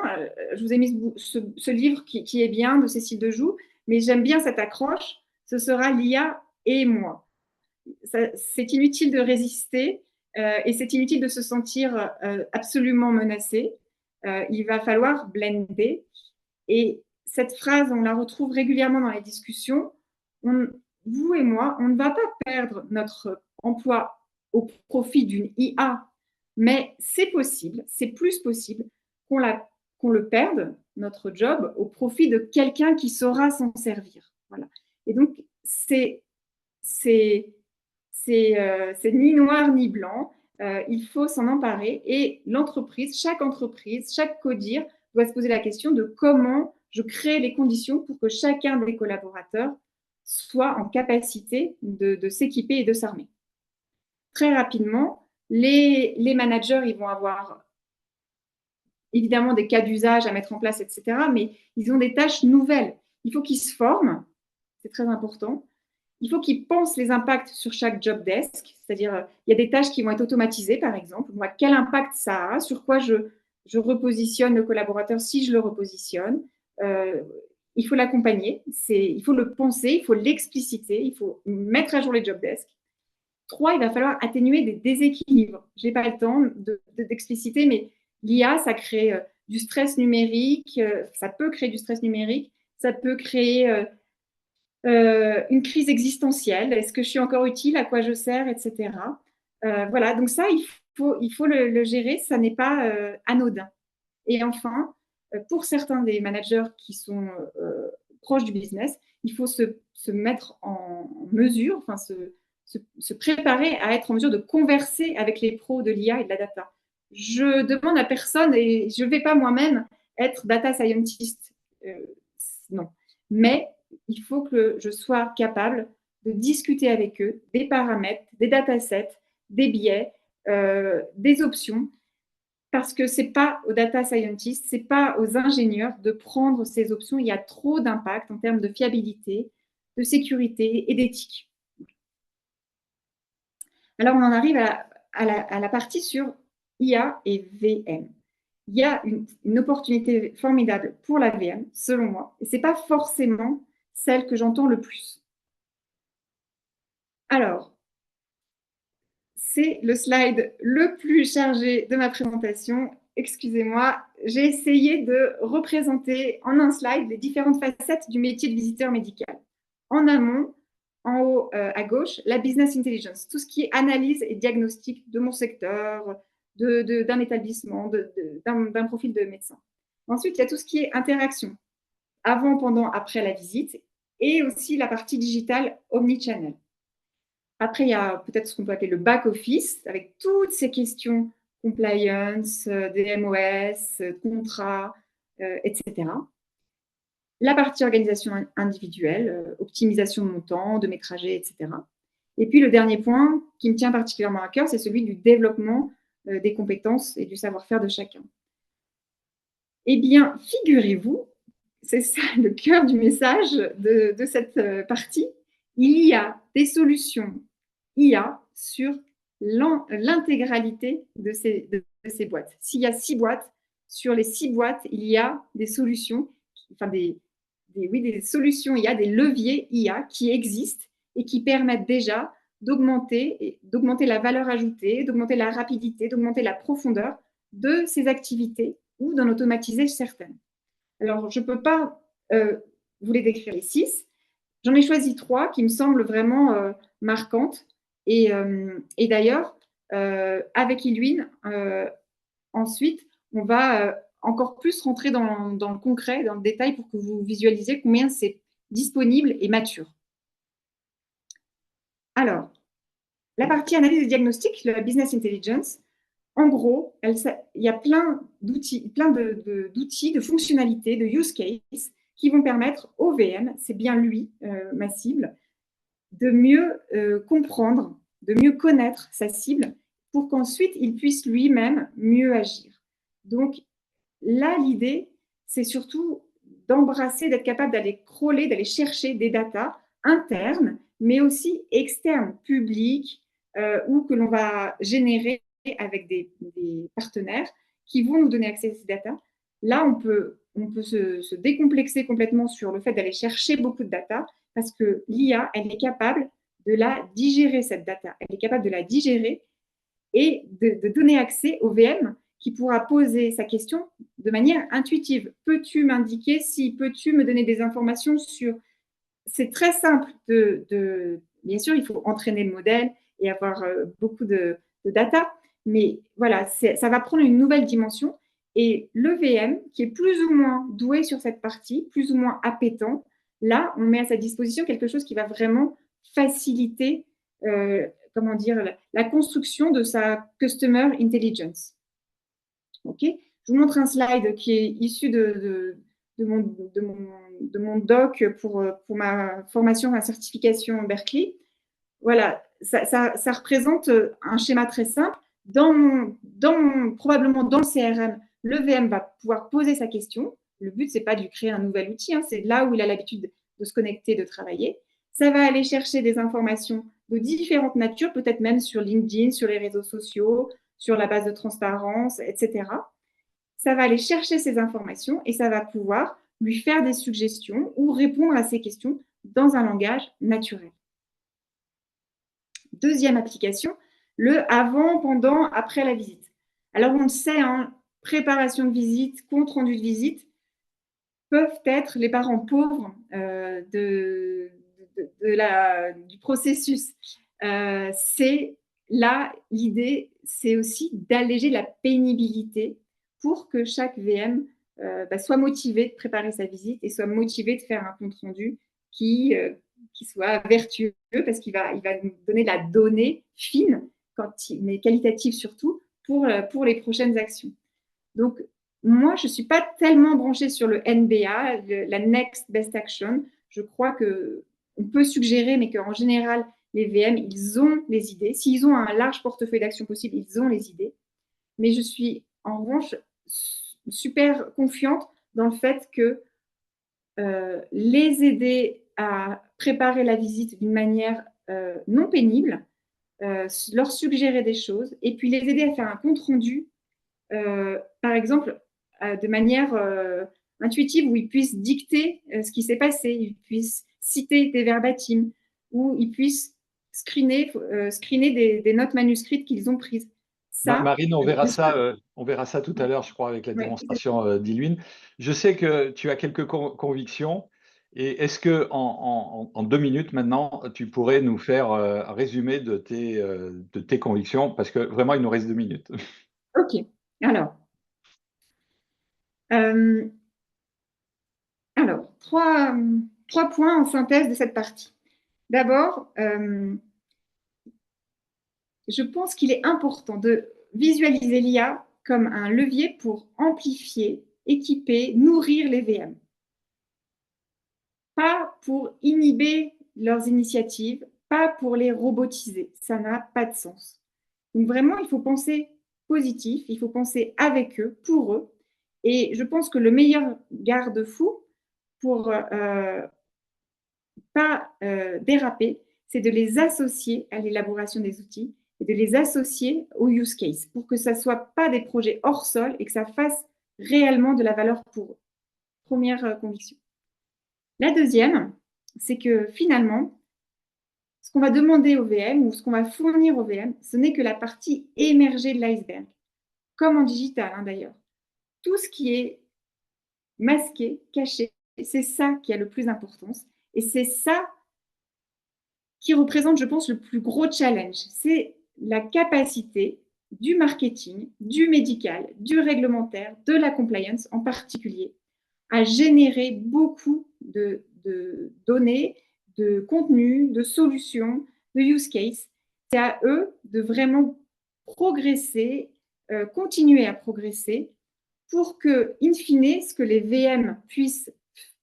je vous ai mis ce livre qui est bien de Cécile Dejoux, mais j'aime bien cette accroche, ce sera l'IA et moi. C'est inutile de résister et c'est inutile de se sentir absolument menacé. Il va falloir blender. Et cette phrase, on la retrouve régulièrement dans les discussions. Vous et moi, on ne va pas perdre notre emploi au profit d'une IA, mais c'est possible, c'est plus possible qu'on le perde, notre job, au profit de quelqu'un qui saura s'en servir. Voilà. Et donc, c'est ni noir ni blanc. Il faut s'en emparer et chaque entreprise, chaque codir doit se poser la question de comment je crée les conditions pour que chacun des collaborateurs soit en capacité de s'équiper et de s'armer. Très rapidement, les managers, ils vont avoir évidemment des cas d'usage à mettre en place, etc. Mais ils ont des tâches nouvelles. Il faut qu'ils se forment, c'est très important. Il faut qu'ils pensent les impacts sur chaque job desk, c'est-à-dire il y a des tâches qui vont être automatisées, par exemple. Moi, quel impact ça a, sur quoi je repositionne le collaborateur si je le repositionne. Il faut l'accompagner, il faut le penser, il faut l'expliciter, il faut mettre à jour les job desks. 3, il va falloir atténuer des déséquilibres. Je n'ai pas le temps d'expliciter, mais l'IA, ça crée du stress numérique, ça peut créer du stress numérique, ça peut créer une crise existentielle. Est-ce que je suis encore utile? À quoi je sers? Etc. Voilà, donc ça, il faut le gérer, ça n'est pas anodin. Et enfin, pour certains des managers qui sont proches du business, il faut se mettre en mesure, enfin se préparer à être en mesure de converser avec les pros de l'IA et de la data. Je demande à personne et je ne vais pas moi-même être data scientist, non. Mais il faut que je sois capable de discuter avec eux des paramètres, des datasets, des biais, des options, parce que ce n'est pas aux data scientists, ce n'est pas aux ingénieurs de prendre ces options. Il y a trop d'impact en termes de fiabilité, de sécurité et d'éthique. Alors, on en arrive à la partie sur IA et VM. Il y a une opportunité formidable pour la VM, selon moi, et ce n'est pas forcément celle que j'entends le plus. Alors, c'est le slide le plus chargé de ma présentation. Excusez-moi, j'ai essayé de représenter en un slide les différentes facettes du métier de visiteur médical. En amont, en haut à gauche, la business intelligence, tout ce qui est analyse et diagnostic de mon secteur, d'un établissement, d'un profil de médecin. Ensuite, il y a tout ce qui est interaction, avant, pendant, après la visite, et aussi la partie digitale omnichannel. Après, il y a peut-être ce qu'on peut appeler le back-office, avec toutes ces questions compliance, DMOS, contrats, etc. La partie organisation individuelle, optimisation de mon temps, de mes trajets, etc. Et puis, le dernier point qui me tient particulièrement à cœur, c'est celui du développement des compétences et du savoir-faire de chacun. Eh bien, figurez-vous, c'est ça le cœur du message de cette partie, il y a des solutions IA sur l'intégralité de ces boîtes. S'il y a 6 boîtes, sur les 6 boîtes, il y a des solutions, enfin des solutions IA, des leviers IA qui existent et qui permettent déjà d'augmenter la valeur ajoutée, d'augmenter la rapidité, d'augmenter la profondeur de ces activités ou d'en automatiser certaines. Alors, je ne peux pas vous les décrire les 6. J'en ai choisi 3 qui me semblent vraiment marquantes. Et d'ailleurs, avec Iluine, ensuite, on va encore plus rentrer dans le concret, dans le détail pour que vous visualisiez combien c'est disponible et mature. Alors, la partie analyse et diagnostic, la business intelligence, en gros, il y a plein d'outils, de fonctionnalités, de use cases qui vont permettre au VM, c'est bien lui, ma cible, de mieux comprendre, de mieux connaître sa cible pour qu'ensuite il puisse lui-même mieux agir. Donc là, l'idée, c'est surtout d'embrasser, d'être capable d'aller crawler, d'aller chercher des datas internes, mais aussi externes, publiques, ou que l'on va générer avec des partenaires qui vont nous donner accès à ces datas. Là, on peut se décomplexer complètement sur le fait d'aller chercher beaucoup de data parce que l'IA, elle est capable de la digérer, cette data. Elle est capable de la digérer et de donner accès au VM qui pourra poser sa question de manière intuitive. Peux-tu m'indiquer si, peux-tu me donner des informations sur… C'est très simple bien sûr, il faut entraîner le modèle et avoir beaucoup de data, mais voilà, ça va prendre une nouvelle dimension. Et le VM, qui est plus ou moins doué sur cette partie, plus ou moins appétant, là, on met à sa disposition quelque chose qui va vraiment faciliter comment dire, la construction de sa Customer Intelligence. Ok, je vous montre un slide qui est issu de mon doc pour ma formation, ma certification Berkeley. Voilà, ça représente un schéma très simple. Probablement dans le CRM, le VM va pouvoir poser sa question. Le but, ce n'est pas de lui créer un nouvel outil, hein, c'est là où il a l'habitude de se connecter, de travailler. Ça va aller chercher des informations de différentes natures, peut-être même sur LinkedIn, sur les réseaux sociaux, sur la base de transparence, etc. Ça va aller chercher ces informations et ça va pouvoir lui faire des suggestions ou répondre à ses questions dans un langage naturel. Deuxième application, le avant, pendant, après la visite. Alors, on le sait, hein, préparation de visite, compte rendu de visite, peuvent être les parents pauvres du processus. C'est là, l'idée, c'est aussi d'alléger la pénibilité pour que chaque VM soit motivé de préparer sa visite et soit motivé de faire un compte rendu qui soit vertueux parce qu'il va nous donner la donnée fine, mais qualitative surtout, pour les prochaines actions. Donc, moi, je ne suis pas tellement branchée sur le NBA, la Next Best Action. Je crois qu'on peut suggérer, mais qu'en général, les VM, ils ont les idées. S'ils ont un large portefeuille d'actions possibles, ils ont les idées. Mais je suis en revanche super confiante dans le fait que les aider à préparer la visite d'une manière non pénible, leur suggérer des choses et puis les aider à faire un compte-rendu, par exemple, de manière intuitive où ils puissent dicter ce qui s'est passé, ils puissent citer des verbatim, où ils puissent screener des notes manuscrites qu'ils ont prises. Ça,
Marine, on verra ça tout à l'heure, je crois, avec la
ouais,
démonstration d'Ilwin. Je sais que tu as quelques convictions. Et est-ce que en 2 minutes maintenant, tu pourrais nous faire un résumé de tes convictions? Parce que vraiment, il nous reste 2 minutes.
ok. Alors, euh, trois points en synthèse de cette partie. D'abord, je pense qu'il est important de visualiser l'IA comme un levier pour amplifier, équiper, nourrir les VM. Pas pour inhiber leurs initiatives, pas pour les robotiser. Ça n'a pas de sens. Donc vraiment, il faut penser positif, il faut penser avec eux, pour eux. Et je pense que le meilleur garde-fou pour pas déraper, c'est de les associer à l'élaboration des outils et de les associer au use case pour que ça ne soit pas des projets hors sol et que ça fasse réellement de la valeur pour eux. Première conviction. La deuxième, c'est que finalement, ce qu'on va demander au VM ou ce qu'on va fournir au VM, ce n'est que la partie émergée de l'iceberg, comme en digital d'ailleurs. Tout ce qui est masqué, caché, c'est ça qui a le plus d'importance et c'est ça qui représente, je pense, le plus gros challenge. C'est la capacité du marketing, du médical, du réglementaire, de la compliance en particulier, à générer beaucoup de données, de contenus, de solutions, de use cases. C'est à eux de vraiment progresser, continuer à progresser pour que, in fine, ce que les VM puissent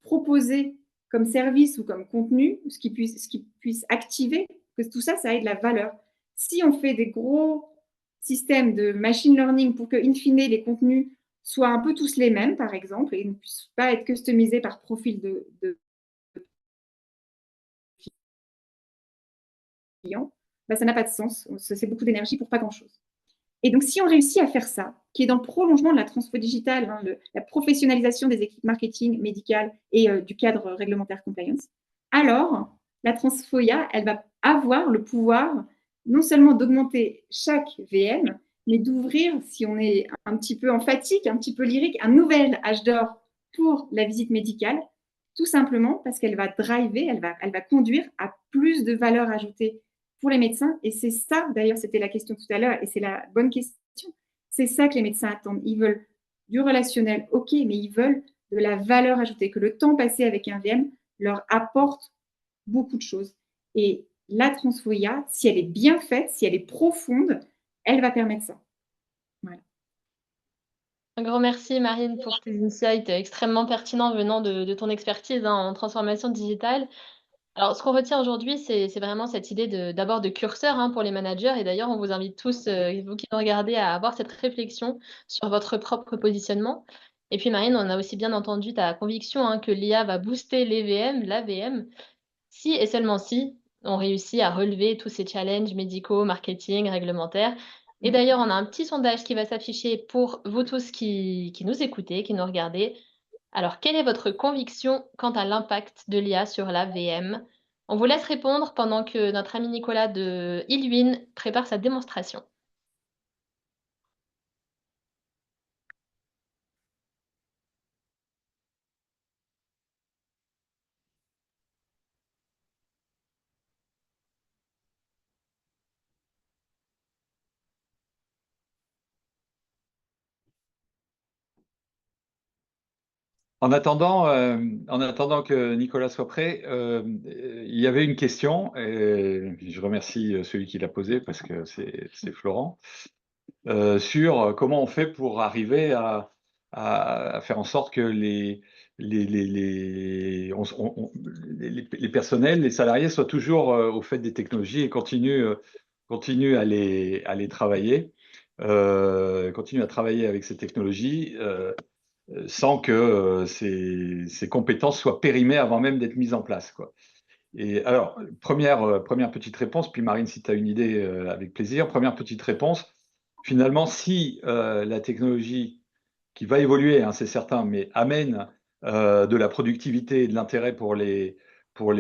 proposer comme service ou comme contenu, ce qu'ils puissent activer, que tout ça, ça ait de la valeur. Si on fait des gros systèmes de machine learning pour que, in fine, les contenus soient un peu tous les mêmes, par exemple, et ne puissent pas être customisés par profil de client, bah, ça n'a pas de sens. C'est beaucoup d'énergie pour pas grand-chose. Et donc, si on réussit à faire ça, qui est dans le prolongement de la transfo digitale, la professionnalisation des équipes marketing, médicales et du cadre réglementaire compliance, alors la transfoia, elle va avoir le pouvoir non seulement d'augmenter chaque VM, mais d'ouvrir, si on est un petit peu emphatique, un petit peu lyrique, un nouvel âge d'or pour la visite médicale, tout simplement parce qu'elle va driver, elle va conduire à plus de valeur ajoutée pour les médecins. Et c'est ça, d'ailleurs, c'était la question tout à l'heure, et c'est la bonne question. C'est ça que les médecins attendent. Ils veulent du relationnel, ok, mais ils veulent de la valeur ajoutée, que le temps passé avec un VM leur apporte beaucoup de choses. Et la transfoia, si elle est bien faite, si elle est profonde, elle va permettre ça. Voilà.
Un grand merci Marine pour tes insights extrêmement pertinents venant de ton expertise en transformation digitale. Alors, ce qu'on retient aujourd'hui, c'est vraiment cette idée d'abord de curseur pour les managers. Et d'ailleurs, on vous invite tous, vous qui nous regardez, à avoir cette réflexion sur votre propre positionnement. Et puis, Marine, on a aussi bien entendu ta conviction que l'IA va booster les VM, la VM, si et seulement si on réussit à relever tous ces challenges médicaux, marketing, réglementaires. Et d'ailleurs, on a un petit sondage qui va s'afficher pour vous tous qui nous écoutez, qui nous regardez. Alors, quelle est votre conviction quant à l'impact de l'IA sur la VM? On vous laisse répondre pendant que notre ami Nicolas de Illuin prépare sa démonstration.
En attendant que Nicolas soit prêt, il y avait une question, et je remercie celui qui l'a posée parce que c'est Florent, sur comment on fait pour arriver à faire en sorte que les personnels, les salariés soient toujours au fait des technologies et continuent à les travailler, continuent à travailler avec ces technologies. sans que ces compétences soient périmées avant même d'être mises en place, quoi. Et alors, première petite réponse, puis Marine, si tu as une idée, avec plaisir. Première petite réponse, finalement, si la technologie qui va évoluer, hein, c'est certain, mais amène de la productivité et de l'intérêt pour les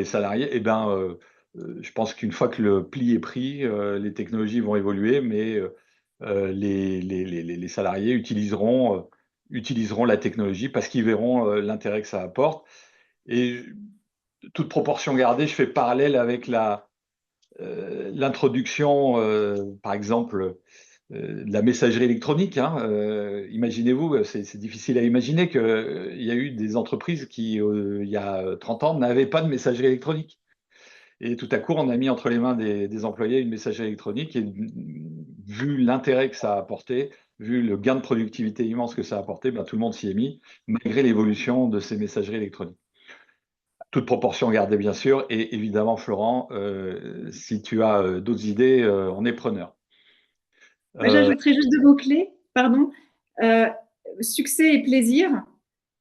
salariés, eh ben, je pense qu'une fois que le pli est pris, les technologies vont évoluer, mais les salariés utiliseront la technologie parce qu'ils verront l'intérêt que ça apporte. Et toute proportion gardée, je fais parallèle avec l'introduction, par exemple, de la messagerie électronique, hein. Imaginez-vous, c'est difficile à imaginer qu'il y a eu des entreprises qui, il y a 30 ans, n'avaient pas de messagerie électronique. Et tout à coup, on a mis entre les mains des employés une messagerie électronique et vu l'intérêt que ça a apporté, vu le gain de productivité immense que ça a apporté, ben, tout le monde s'y est mis, malgré l'évolution de ces messageries électroniques. Toute proportion gardée, bien sûr. Et évidemment, Florent, si tu as d'autres idées, on est preneur.
Moi, j'ajouterais juste deux mots-clés, pardon. Euh, Succès et plaisir.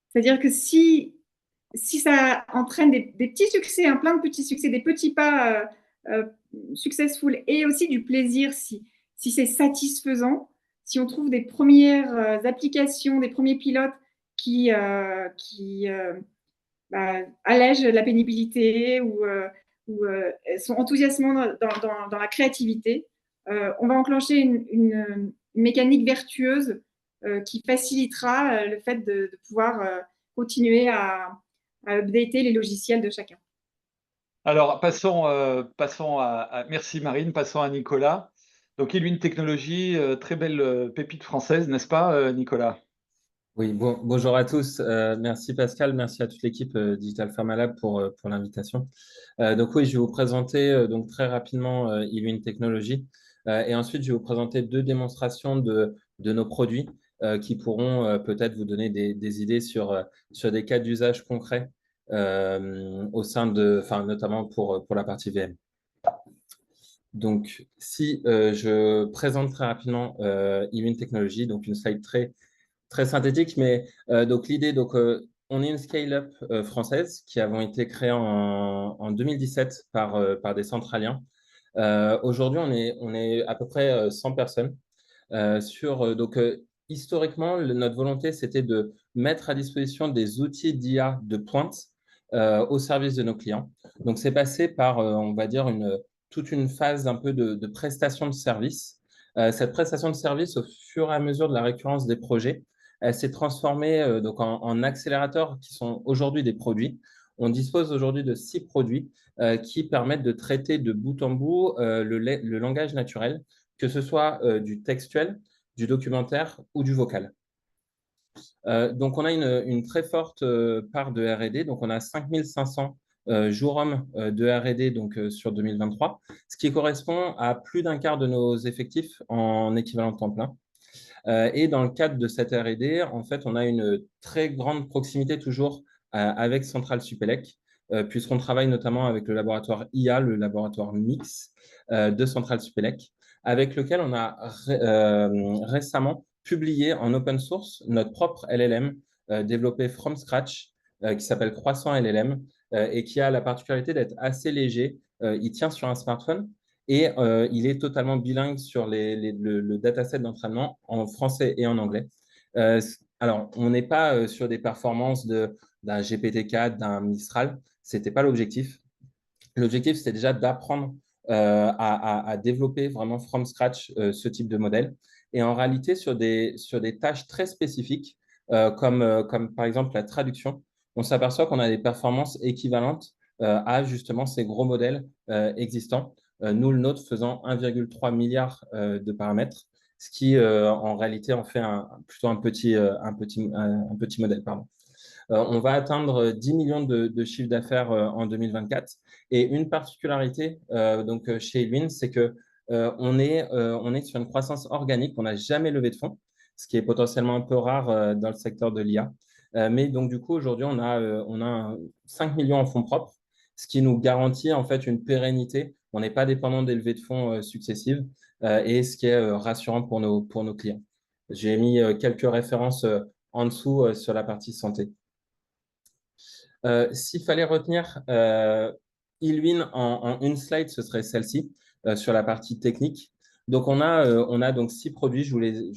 C'est-à-dire que si ça entraîne des petits succès, hein, plein de petits succès, des petits pas successful et aussi du plaisir, si c'est satisfaisant, si on trouve des premières applications, des premiers pilotes qui allègent la pénibilité ou sont enthousiasmants dans la créativité, on va enclencher une mécanique vertueuse qui facilitera le fait de pouvoir continuer à updater les logiciels de chacun.
Alors, passons merci Marine, passons à Nicolas. Donc, Illumine Technologies, très belle pépite française, n'est-ce pas, Nicolas?
Oui, bonjour à tous. Merci Pascal, merci à toute l'équipe Digital Pharma Lab pour l'invitation. Donc oui, je vais vous présenter donc très rapidement Illumine Technologies et ensuite je vais vous présenter deux démonstrations de nos produits qui pourront peut-être vous donner des idées sur des cas d'usage concrets au sein enfin notamment pour la partie VM. Donc, si je présente très rapidement Illumine Technologies, donc une slide très synthétique, mais donc l'idée, on est une scale-up française qui avons été créée en 2017 par des centraliens. Aujourd'hui, on est à peu près 100 personnes. Historiquement, notre volonté, c'était de mettre à disposition des outils d'IA de pointe au service de nos clients. Donc, c'est passé par, on va dire, toute une phase un peu de prestation de service. Cette prestation de service, au fur et à mesure de la récurrence des projets, elle s'est transformée en accélérateurs qui sont aujourd'hui des produits. On dispose aujourd'hui de 6 produits qui permettent de traiter de bout en bout le langage naturel, que ce soit du textuel, du documentaire ou du vocal. Donc, on a une très forte part de R&D. Donc, on a 5500 jours hommes de R&D sur 2023, ce qui correspond à plus d'un quart de nos effectifs en équivalent temps plein. Et dans le cadre de cette R&D, en fait, on a une très grande proximité toujours avec Centrale Supélec, puisqu'on travaille notamment avec le laboratoire IA, le laboratoire MIX de Centrale Supélec, avec lequel on a récemment publié en open source notre propre LLM développé from scratch, qui s'appelle Croissant LLM, et qui a la particularité d'être assez léger. Il tient sur un smartphone, et il est totalement bilingue sur le dataset d'entraînement en français et en anglais. Alors, on n'est pas sur des performances d'un GPT-4, d'un Mistral. Ce n'était pas l'objectif. L'objectif, c'était déjà d'apprendre à développer vraiment from scratch ce type de modèle. Et en réalité, sur des tâches très spécifiques, comme par exemple la traduction, on s'aperçoit qu'on a des performances équivalentes à justement ces gros modèles existants. Nous, le nôtre, faisant 1,3 milliard de paramètres, ce qui en réalité en fait plutôt un petit modèle. Pardon. On va atteindre 10 millions de chiffres d'affaires en 2024. Et une particularité chez Illumine, c'est que on est sur une croissance organique. On n'a jamais levé de fonds, ce qui est potentiellement un peu rare dans le secteur de l'IA. Mais donc, du coup, aujourd'hui, on a 5 millions en fonds propres, ce qui nous garantit en fait une pérennité. On n'est pas dépendant des levées de fonds successives et ce qui est rassurant pour nos clients. J'ai mis quelques références en dessous sur la partie santé. S'il fallait retenir eWin en une slide, ce serait celle-ci sur la partie technique. Donc, on a donc 6 produits, je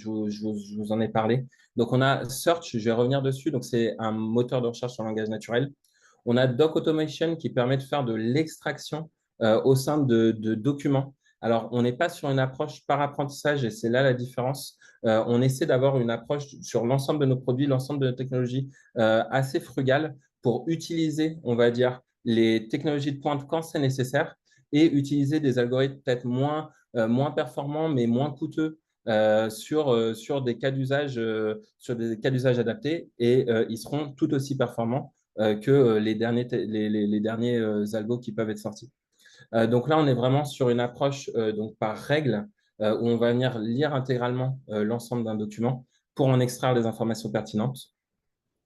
vous en ai parlé. Donc, on a Search, je vais revenir dessus. Donc, c'est un moteur de recherche en langage naturel. On a Doc Automation qui permet de faire de l'extraction au sein de documents. Alors, on n'est pas sur une approche par apprentissage et c'est là la différence. On essaie d'avoir une approche sur l'ensemble de nos produits, l'ensemble de nos technologies assez frugale pour utiliser, on va dire, les technologies de pointe quand c'est nécessaire et utiliser des algorithmes peut-être moins performants mais moins coûteux sur des cas d'usage adaptés et ils seront tout aussi performants que les derniers algos qui peuvent être sortis. Donc là, on est vraiment sur une approche donc par règle où on va venir lire intégralement l'ensemble d'un document pour en extraire des informations pertinentes.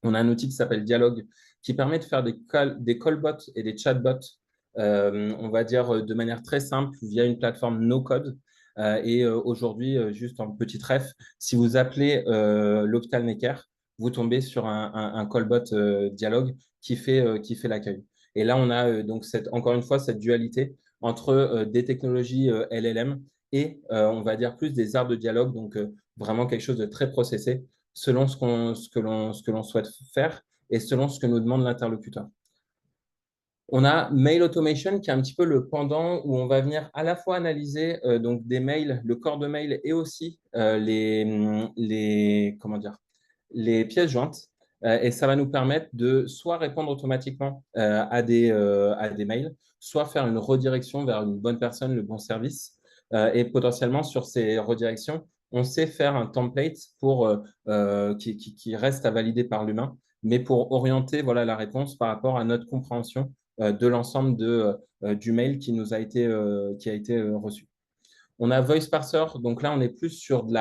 On a un outil qui s'appelle Dialogue qui permet de faire des callbots et des chatbots, on va dire de manière très simple via une plateforme no-code. Et aujourd'hui, juste en petit ref, si vous appelez l'hôpital Necker, vous tombez sur un callbot Dialogue qui fait l'accueil. Et là, on a donc encore une fois cette dualité entre des technologies LLM et on va dire plus des arts de dialogue, donc vraiment quelque chose de très processé selon ce que l'on souhaite faire et selon ce que nous demande l'interlocuteur. On a Mail Automation qui est un petit peu le pendant où on va venir à la fois analyser donc des mails, le corps de mail et aussi les pièces jointes. Et ça va nous permettre de soit répondre automatiquement à des mails, soit faire une redirection vers une bonne personne, le bon service. Et potentiellement, sur ces redirections, on sait faire un template qui reste à valider par l'humain, mais pour orienter voilà, la réponse par rapport à notre compréhension de l'ensemble du mail qui a été reçu. On a Voice Parser, donc là, on est plus sur de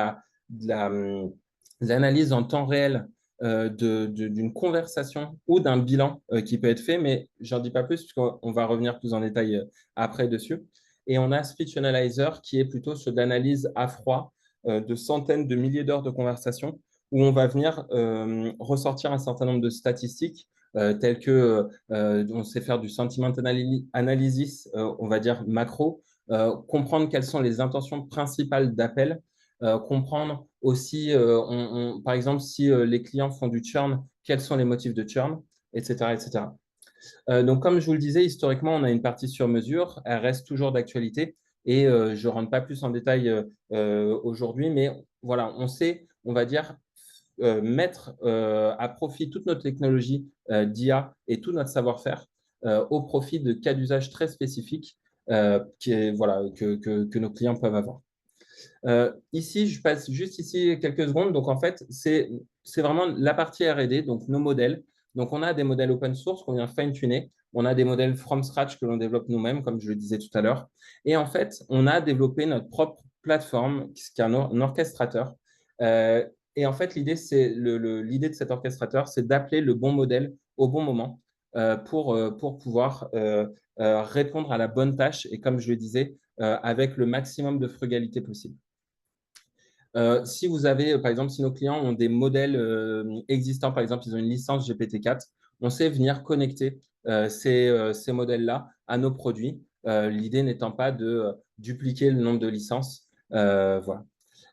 l'analyse en temps réel d'une conversation ou d'un bilan qui peut être fait, mais j'en dis pas plus puisqu'on va revenir plus en détail après dessus. Et on a Speech Analyzer qui est plutôt sur d'analyse à froid de centaines de milliers d'heures de conversation où on va venir ressortir un certain nombre de statistiques telles que on sait faire du sentiment analysis, on va dire macro, comprendre quelles sont les intentions principales d'appel, comprendre aussi, par exemple, si les clients font du churn, quels sont les motifs de churn, etc. etc. Donc, comme je vous le disais, historiquement, on a une partie sur mesure. Elle reste toujours d'actualité et je ne rentre pas plus en détail aujourd'hui, mais voilà, on sait, on va dire, mettre à profit toute notre technologie d'IA et tout notre savoir-faire au profit de cas d'usage très spécifiques que nos clients peuvent avoir. Ici, je passe juste ici quelques secondes. Donc, en fait, c'est vraiment la partie R&D, donc nos modèles. Donc, on a des modèles open source qu'on vient fine-tuner. On a des modèles from scratch que l'on développe nous-mêmes, comme je le disais tout à l'heure. Et en fait, on a développé notre propre plateforme, qui est un orchestrateur. Et en fait, l'idée de cet orchestrateur, c'est d'appeler le bon modèle au bon moment pour pouvoir répondre à la bonne tâche et, comme je le disais, avec le maximum de frugalité possible. Si vous avez, par exemple, si nos clients ont des modèles existants, par exemple, ils ont une licence GPT-4, on sait venir connecter ces modèles-là à nos produits. L'idée n'étant pas de dupliquer le nombre de licences. Voilà.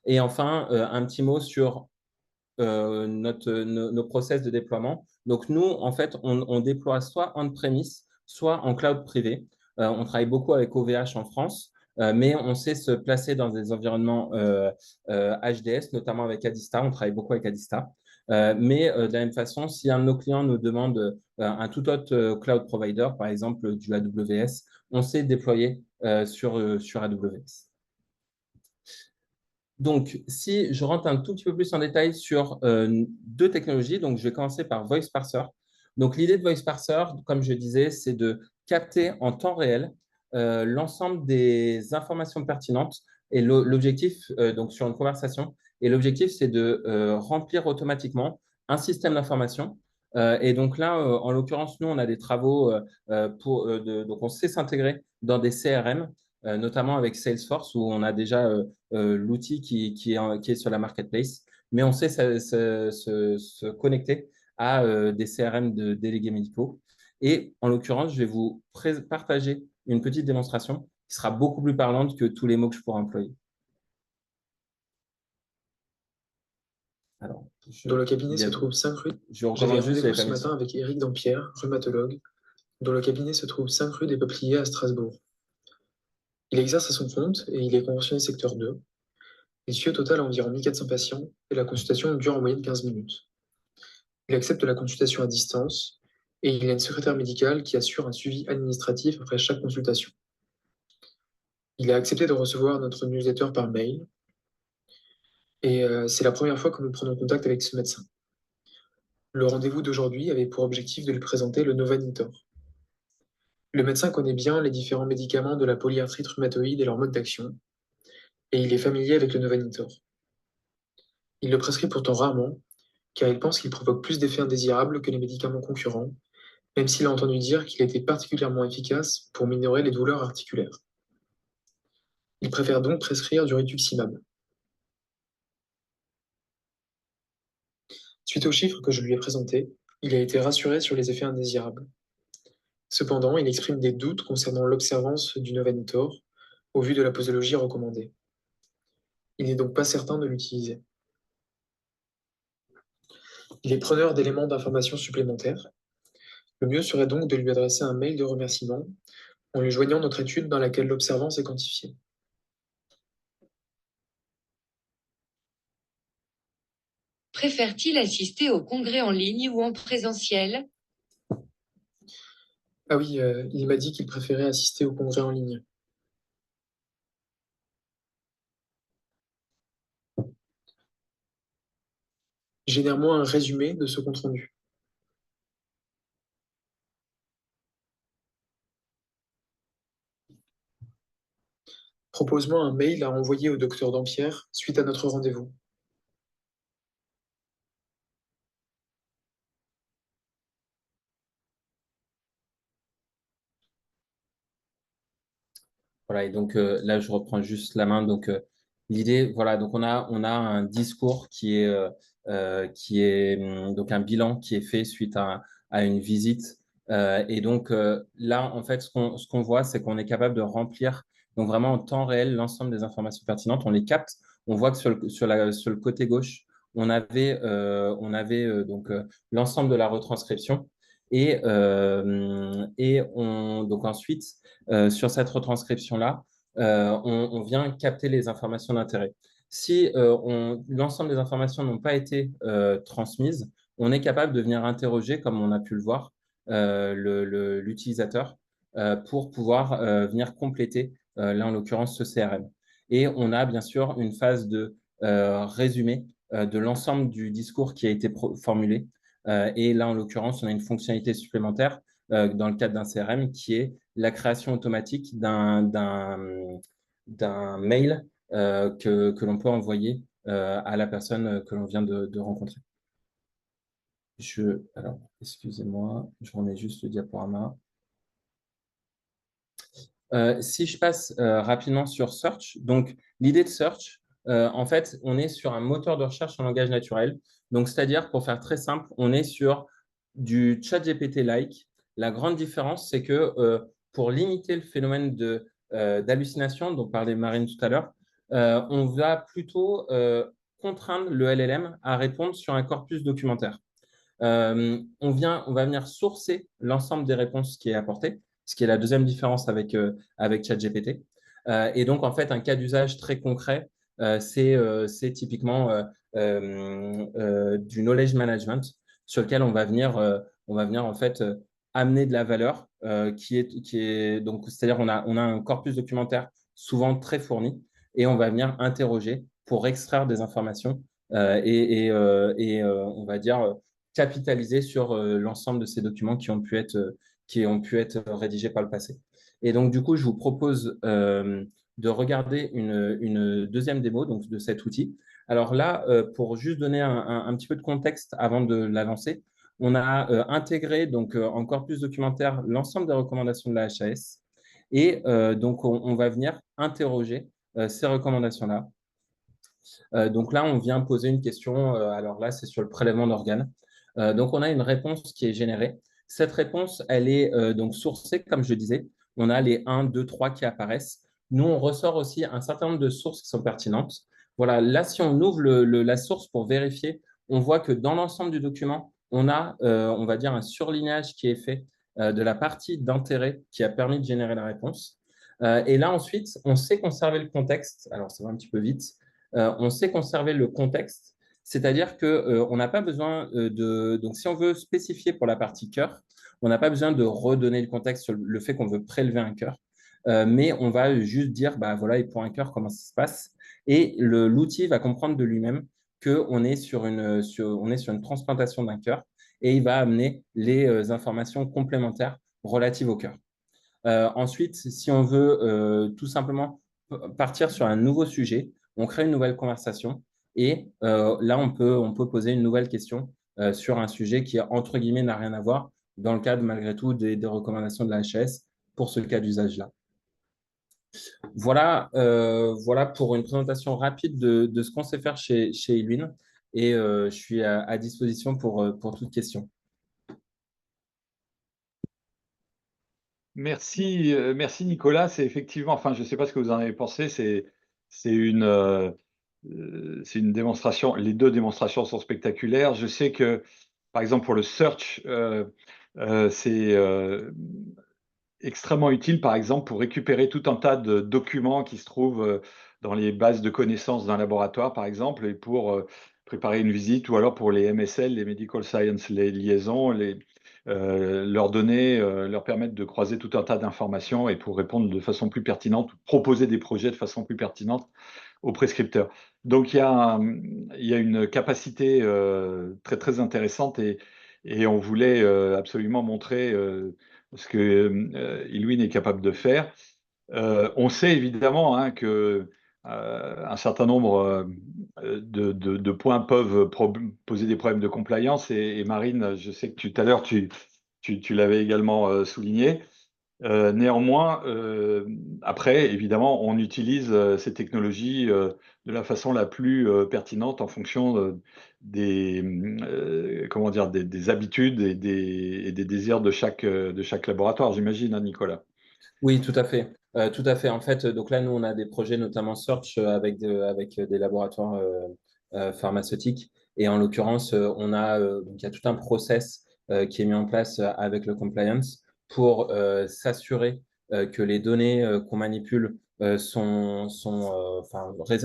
Et enfin, un petit mot sur nos process de déploiement. Donc, nous, en fait, on déploie soit on-premise, soit en cloud privé. On travaille beaucoup avec OVH en France. Mais on sait se placer dans des environnements HDS, notamment avec Adista. On travaille beaucoup avec Adista. Mais de la même façon, si un de nos clients nous demande un tout autre cloud provider, par exemple du AWS, on sait déployer sur AWS. Donc, si je rentre un tout petit peu plus en détail sur deux technologies, donc je vais commencer par Voice Parser. Donc, l'idée de Voice Parser, comme je disais, c'est de capter en temps réel l'ensemble des informations pertinentes et l'objectif, donc sur une conversation, et l'objectif, c'est de remplir automatiquement un système d'information. Et donc là, en l'occurrence, nous, on a des travaux donc on sait s'intégrer dans des CRM, notamment avec Salesforce, où on a déjà l'outil qui est sur la marketplace. mais on sait se connecter à des CRM de délégués médicaux. Et en l'occurrence, je vais vous partager une petite démonstration qui sera beaucoup plus parlante que tous les mots que je pourrais employer.
Alors, dans le cabinet se trouve 5 rue. J'avais rendez-vous ce matin avec Éric Dampierre, rhumatologue, dont le cabinet se trouve 5 rue des Peupliers à Strasbourg. Il exerce à son compte et il est conventionné secteur 2. Il suit au total environ 1400 patients et la consultation dure en moyenne 15 minutes. Il accepte la consultation à distance et il a une secrétaire médicale qui assure un suivi administratif après chaque consultation. Il a accepté de recevoir notre newsletter par mail et c'est la première fois que nous prenons contact avec ce médecin. Le rendez-vous d'aujourd'hui avait pour objectif de lui présenter le Novanitor. Le médecin connaît bien les différents médicaments de la polyarthrite rhumatoïde et leur mode d'action, et il est familier avec le Novanitor. Il le prescrit pourtant rarement, car il pense qu'il provoque plus d'effets indésirables que les médicaments concurrents, même s'il a entendu dire qu'il était particulièrement efficace pour minorer les douleurs articulaires. Il préfère donc prescrire du rituximab. Suite aux chiffres que je lui ai présentés, il a été rassuré sur les effets indésirables. Cependant, il exprime des doutes concernant l'observance du Novanitor au vu de la posologie recommandée. Il n'est donc pas certain de l'utiliser. Il est preneur d'éléments d'information supplémentaires. Le mieux serait donc de lui adresser un mail de remerciement en lui joignant notre étude dans laquelle l'observance est quantifiée.
Préfère-t-il assister au congrès en ligne ou en présentiel?
Ah oui, il m'a dit qu'il préférait assister au congrès en ligne. Génère-moi un résumé de ce compte-rendu. Propose-moi un mail à envoyer au docteur Dampierre suite à notre rendez-vous.
Voilà, et donc là, je reprends juste la main. Donc, l'idée, voilà, donc on a un discours qui est donc un bilan qui est fait suite à une visite. Et donc là, en fait, ce qu'on voit, c'est qu'on est capable de remplir donc vraiment en temps réel l'ensemble des informations pertinentes. On les capte. On voit que sur le côté gauche, on avait donc l'ensemble de la retranscription. Donc ensuite, sur cette retranscription-là, on vient capter les informations d'intérêt. Si l'ensemble des informations n'ont pas été transmises, on est capable de venir interroger, comme on a pu le voir, l'utilisateur pour pouvoir venir compléter, là en l'occurrence, ce CRM. Et on a bien sûr une phase de résumé de l'ensemble du discours qui a été formulé. Et là, en l'occurrence, on a une fonctionnalité supplémentaire dans le cadre d'un CRM qui est la création automatique d'un mail que l'on peut envoyer à la personne que l'on vient de rencontrer. Alors, excusez-moi, je remets juste le diaporama. Si je passe rapidement sur Search, donc l'idée de Search, en fait, on est sur un moteur de recherche en langage naturel. Donc, c'est-à-dire, pour faire très simple, on est sur du ChatGPT-like. La grande différence, c'est que pour limiter le phénomène d'hallucination dont parlait Marine tout à l'heure, on va plutôt contraindre le LLM à répondre sur un corpus documentaire. On va venir sourcer l'ensemble des réponses qui est apporté, ce qui est la deuxième différence avec ChatGPT. Et donc, en fait, un cas d'usage très concret, c'est typiquement du knowledge management sur lequel on va venir en fait amener de la valeur qui est donc, c'est-à-dire on a un corpus documentaire souvent très fourni et on va venir interroger pour extraire des informations on va dire capitaliser sur l'ensemble de ces documents qui ont pu être rédigés par le passé. Et donc, du coup, je vous propose de regarder une deuxième démo donc, de cet outil. Alors là, pour juste donner un petit peu de contexte avant de la lancer, on a intégré donc, en corpus documentaire l'ensemble des recommandations de la HAS. Et donc, on va venir interroger ces recommandations-là Donc là, on vient poser une question. Alors là, c'est sur le prélèvement d'organes. Donc, on a une réponse qui est générée. Cette réponse, elle est donc sourcée, comme je disais. On a les 1, 2, 3 qui apparaissent. Nous, on ressort aussi un certain nombre de sources qui sont pertinentes. Voilà, là, si on ouvre la source pour vérifier, on voit que dans l'ensemble du document, on a, on va dire, un surlignage qui est fait de la partie d'intérêt qui a permis de générer la réponse. Et là, ensuite, on sait conserver le contexte. Alors, ça va un petit peu vite. On sait conserver le contexte, c'est-à-dire qu'on n'a pas besoin Donc, si on veut spécifier pour la partie cœur, on n'a pas besoin de redonner le contexte sur le fait qu'on veut prélever un cœur, mais on va juste dire, bah voilà, et pour un cœur, comment ça se passe? Et l'outil va comprendre de lui-même qu'on est sur une transplantation d'un cœur et il va amener les informations complémentaires relatives au cœur. Ensuite, si on veut tout simplement partir sur un nouveau sujet, on crée une nouvelle conversation et là, on peut poser une nouvelle question sur un sujet qui, entre guillemets, n'a rien à voir dans le cadre, malgré tout, des recommandations de la HAS pour ce cas d'usage-là. Voilà, voilà pour une présentation rapide de ce qu'on sait faire chez eLwin et je suis à disposition pour toute question.
Merci, merci Nicolas. C'est effectivement, enfin, je ne sais pas ce que vous en avez pensé, c'est une démonstration. Les deux démonstrations sont spectaculaires. Je sais que, par exemple, pour le search, c'est extrêmement utile, par exemple, pour récupérer tout un tas de documents qui se trouvent dans les bases de connaissances d'un laboratoire, par exemple, et pour préparer une visite, ou alors pour les MSL, les Medical Science Liaisons, leur donner, leur permettre de croiser tout un tas d'informations et pour répondre de façon plus pertinente, proposer des projets de façon plus pertinente aux prescripteurs. Donc, il y a une capacité très, très intéressante et on voulait absolument montrer ce que eLwin est capable de faire. On sait évidemment hein, que un certain nombre de points peuvent poser des problèmes de compliance et Marine, je sais que tout à l'heure, tu l'avais également souligné. Néanmoins, après, évidemment, on utilise ces technologies de la façon la plus pertinente en fonction comment dire, des habitudes et des désirs de chaque laboratoire, j'imagine, hein, Nicolas.
Oui, tout à fait. Tout à fait. En fait, donc là, nous, on a des projets, notamment Search, avec des laboratoires pharmaceutiques. Et en l'occurrence, il y a tout un process qui est mis en place avec le compliance pour s'assurer que les données qu'on manipule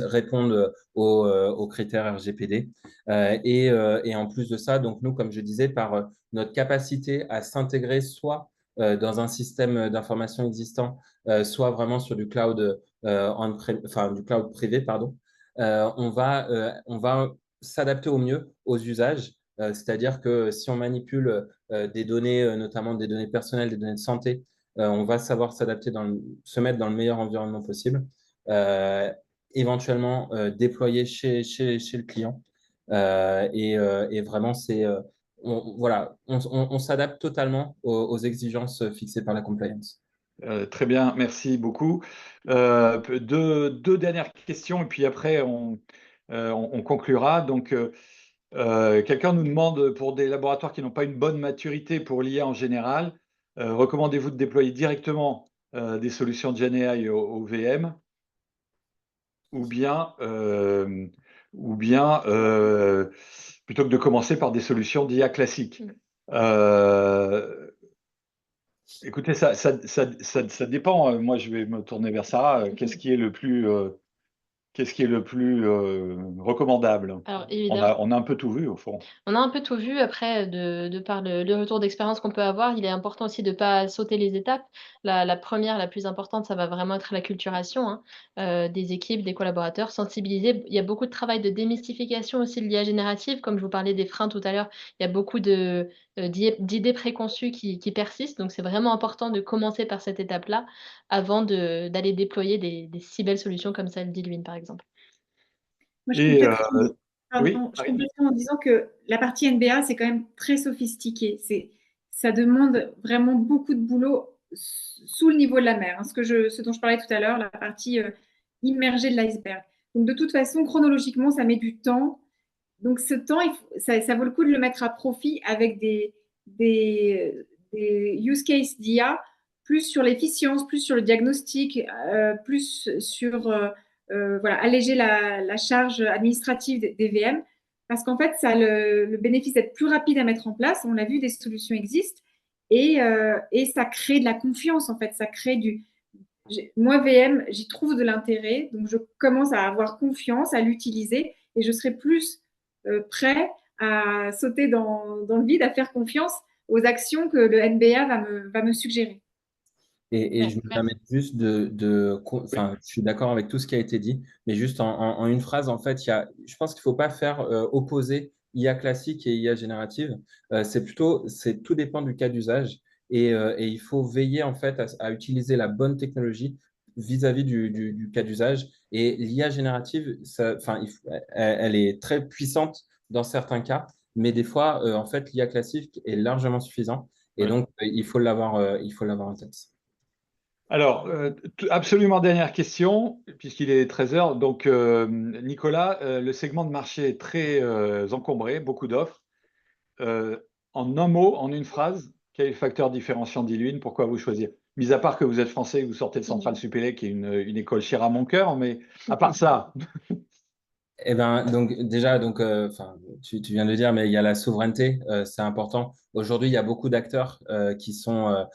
répondent aux critères RGPD. Et en plus de ça, donc nous, comme je disais, par notre capacité à s'intégrer soit dans un système d'information existant, soit vraiment sur du cloud, du cloud privé, pardon, on va s'adapter au mieux aux usages. C'est-à-dire que si on manipule des données, notamment des données personnelles, des données de santé, on va savoir s'adapter, se mettre dans le meilleur environnement possible, éventuellement déployer chez le client. Et vraiment, on s'adapte totalement aux exigences fixées par la compliance.
Très bien, merci beaucoup. Deux dernières questions et puis après on conclura. Donc, quelqu'un nous demande pour des laboratoires qui n'ont pas une bonne maturité pour l'IA en général, recommandez-vous de déployer directement des solutions de GenAI au VM ou bien plutôt que de commencer par des solutions d'IA classiques? Écoutez, ça dépend. Moi, je vais me tourner vers Sarah. Qu'est-ce qui est le plus recommandable?
Alors, évidemment.
On a un peu tout vu, au fond.
On a un peu tout vu. Après, de par le retour d'expérience qu'on peut avoir, il est important aussi de ne pas sauter les étapes. La première, la plus importante, ça va vraiment être l'acculturation, hein, des équipes, des collaborateurs, sensibiliser. Il y a beaucoup de travail de démystification aussi de l'IA générative. Comme je vous parlais des freins tout à l'heure, il y a beaucoup d'idées préconçues qui persistent. Donc, c'est vraiment important de commencer par cette étape-là avant d'aller déployer des si belles solutions comme celle d'eLwin, par exemple.
Moi, je compléterai en disant que la partie NBA, c'est quand même très sophistiqué. Ça demande vraiment beaucoup de boulot sous le niveau de la mer. Hein, ce dont je parlais tout à l'heure, la partie immergée de l'iceberg. Donc, de toute façon, chronologiquement, ça met du temps. Donc, ce temps, ça vaut le coup de le mettre à profit avec des use cases d'IA, plus sur l'efficience, plus sur le diagnostic, plus sur voilà, alléger la charge administrative des VM. Parce qu'en fait, ça a le bénéfice d'être plus rapide à mettre en place. On l'a vu, des solutions existent. Et ça crée de la confiance, en fait. Ça crée moi, VM, j'y trouve de l'intérêt. Donc, je commence à avoir confiance, à l'utiliser. Et je serai plus prêt à sauter dans le vide, à faire confiance aux actions que le NBA va me suggérer.
Et je me permets juste enfin, je suis d'accord avec tout ce qui a été dit, mais juste en une phrase, en fait, je pense qu'il ne faut pas faire opposer IA classique et IA générative. Tout dépend du cas d'usage et il faut veiller en fait à utiliser la bonne technologie vis-à-vis du cas d'usage. Et l'IA générative, enfin, elle est très puissante dans certains cas, mais des fois, en fait, l'IA classique est largement suffisant. Et donc, il faut l'avoir en tête.
Alors, absolument dernière question, puisqu'il est 13 heures. Donc, Nicolas, le segment de marché est très encombré, beaucoup d'offres. En un mot, en une phrase, quel est le facteur différenciant d'Iluine? Pourquoi vous choisir? Mis à part que vous êtes français et que vous sortez de Centrale Supélec, qui est une école chère à mon cœur, mais à part ça.
Eh ben, donc déjà, enfin, tu viens de le dire, mais il y a la souveraineté, c'est important. Aujourd'hui, il y a beaucoup d'acteurs qui sont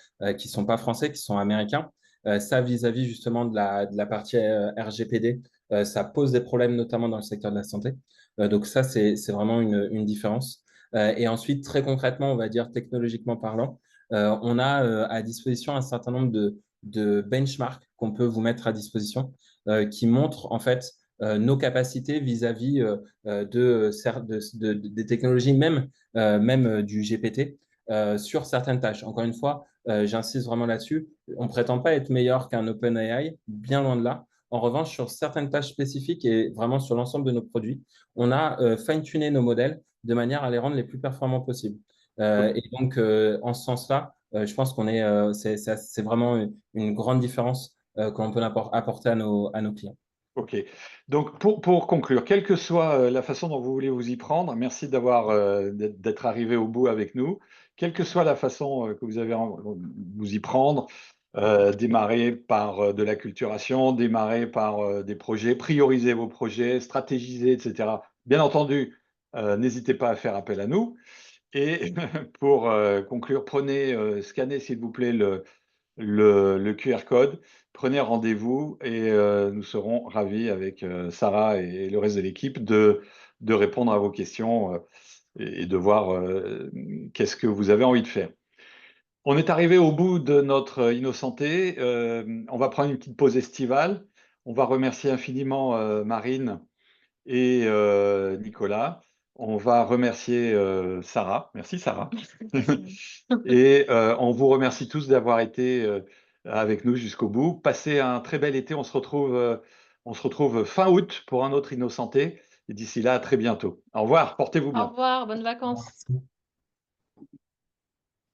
pas français, qui sont américains. Ça, vis-à-vis justement de la partie RGPD, ça pose des problèmes, notamment dans le secteur de la santé. Donc ça, c'est vraiment une différence. Et ensuite, très concrètement, on va dire technologiquement parlant, on a à disposition un certain nombre de benchmarks qu'on peut vous mettre à disposition qui montrent en fait nos capacités vis-à-vis des technologies, même du GPT, sur certaines tâches. Encore une fois, j'insiste vraiment là-dessus. On ne prétend pas être meilleur qu'un OpenAI, bien loin de là. En revanche, sur certaines tâches spécifiques et vraiment sur l'ensemble de nos produits, on a fine-tuné nos modèles de manière à les rendre les plus performants possibles. Et donc, en ce sens-là, je pense c'est vraiment une grande différence qu'on peut apporter à nos clients.
OK. Donc, pour conclure, quelle que soit la façon dont vous voulez vous y prendre, merci d'être arrivé au bout avec nous. Quelle que soit la façon que vous avez vous y prendre, démarrer par de l'acculturation, démarrer par des projets, prioriser vos projets, stratégiser, etc. Bien entendu, n'hésitez pas à faire appel à nous. Et pour conclure, scannez s'il vous plaît le QR code, prenez rendez-vous et nous serons ravis avec Sarah et le reste de l'équipe de répondre à vos questions et de voir qu'est-ce que vous avez envie de faire. On est arrivé au bout de notre Innocenté. On va prendre une petite pause estivale. On va remercier infiniment Marine et Nicolas. On va remercier Sarah. Merci Sarah. Et on vous remercie tous d'avoir été avec nous jusqu'au bout. Passez un très bel été. On se retrouve fin août pour un autre Innocenté. Et d'ici là, à très bientôt. Au revoir. Portez-vous bien.
Au revoir, bonnes vacances.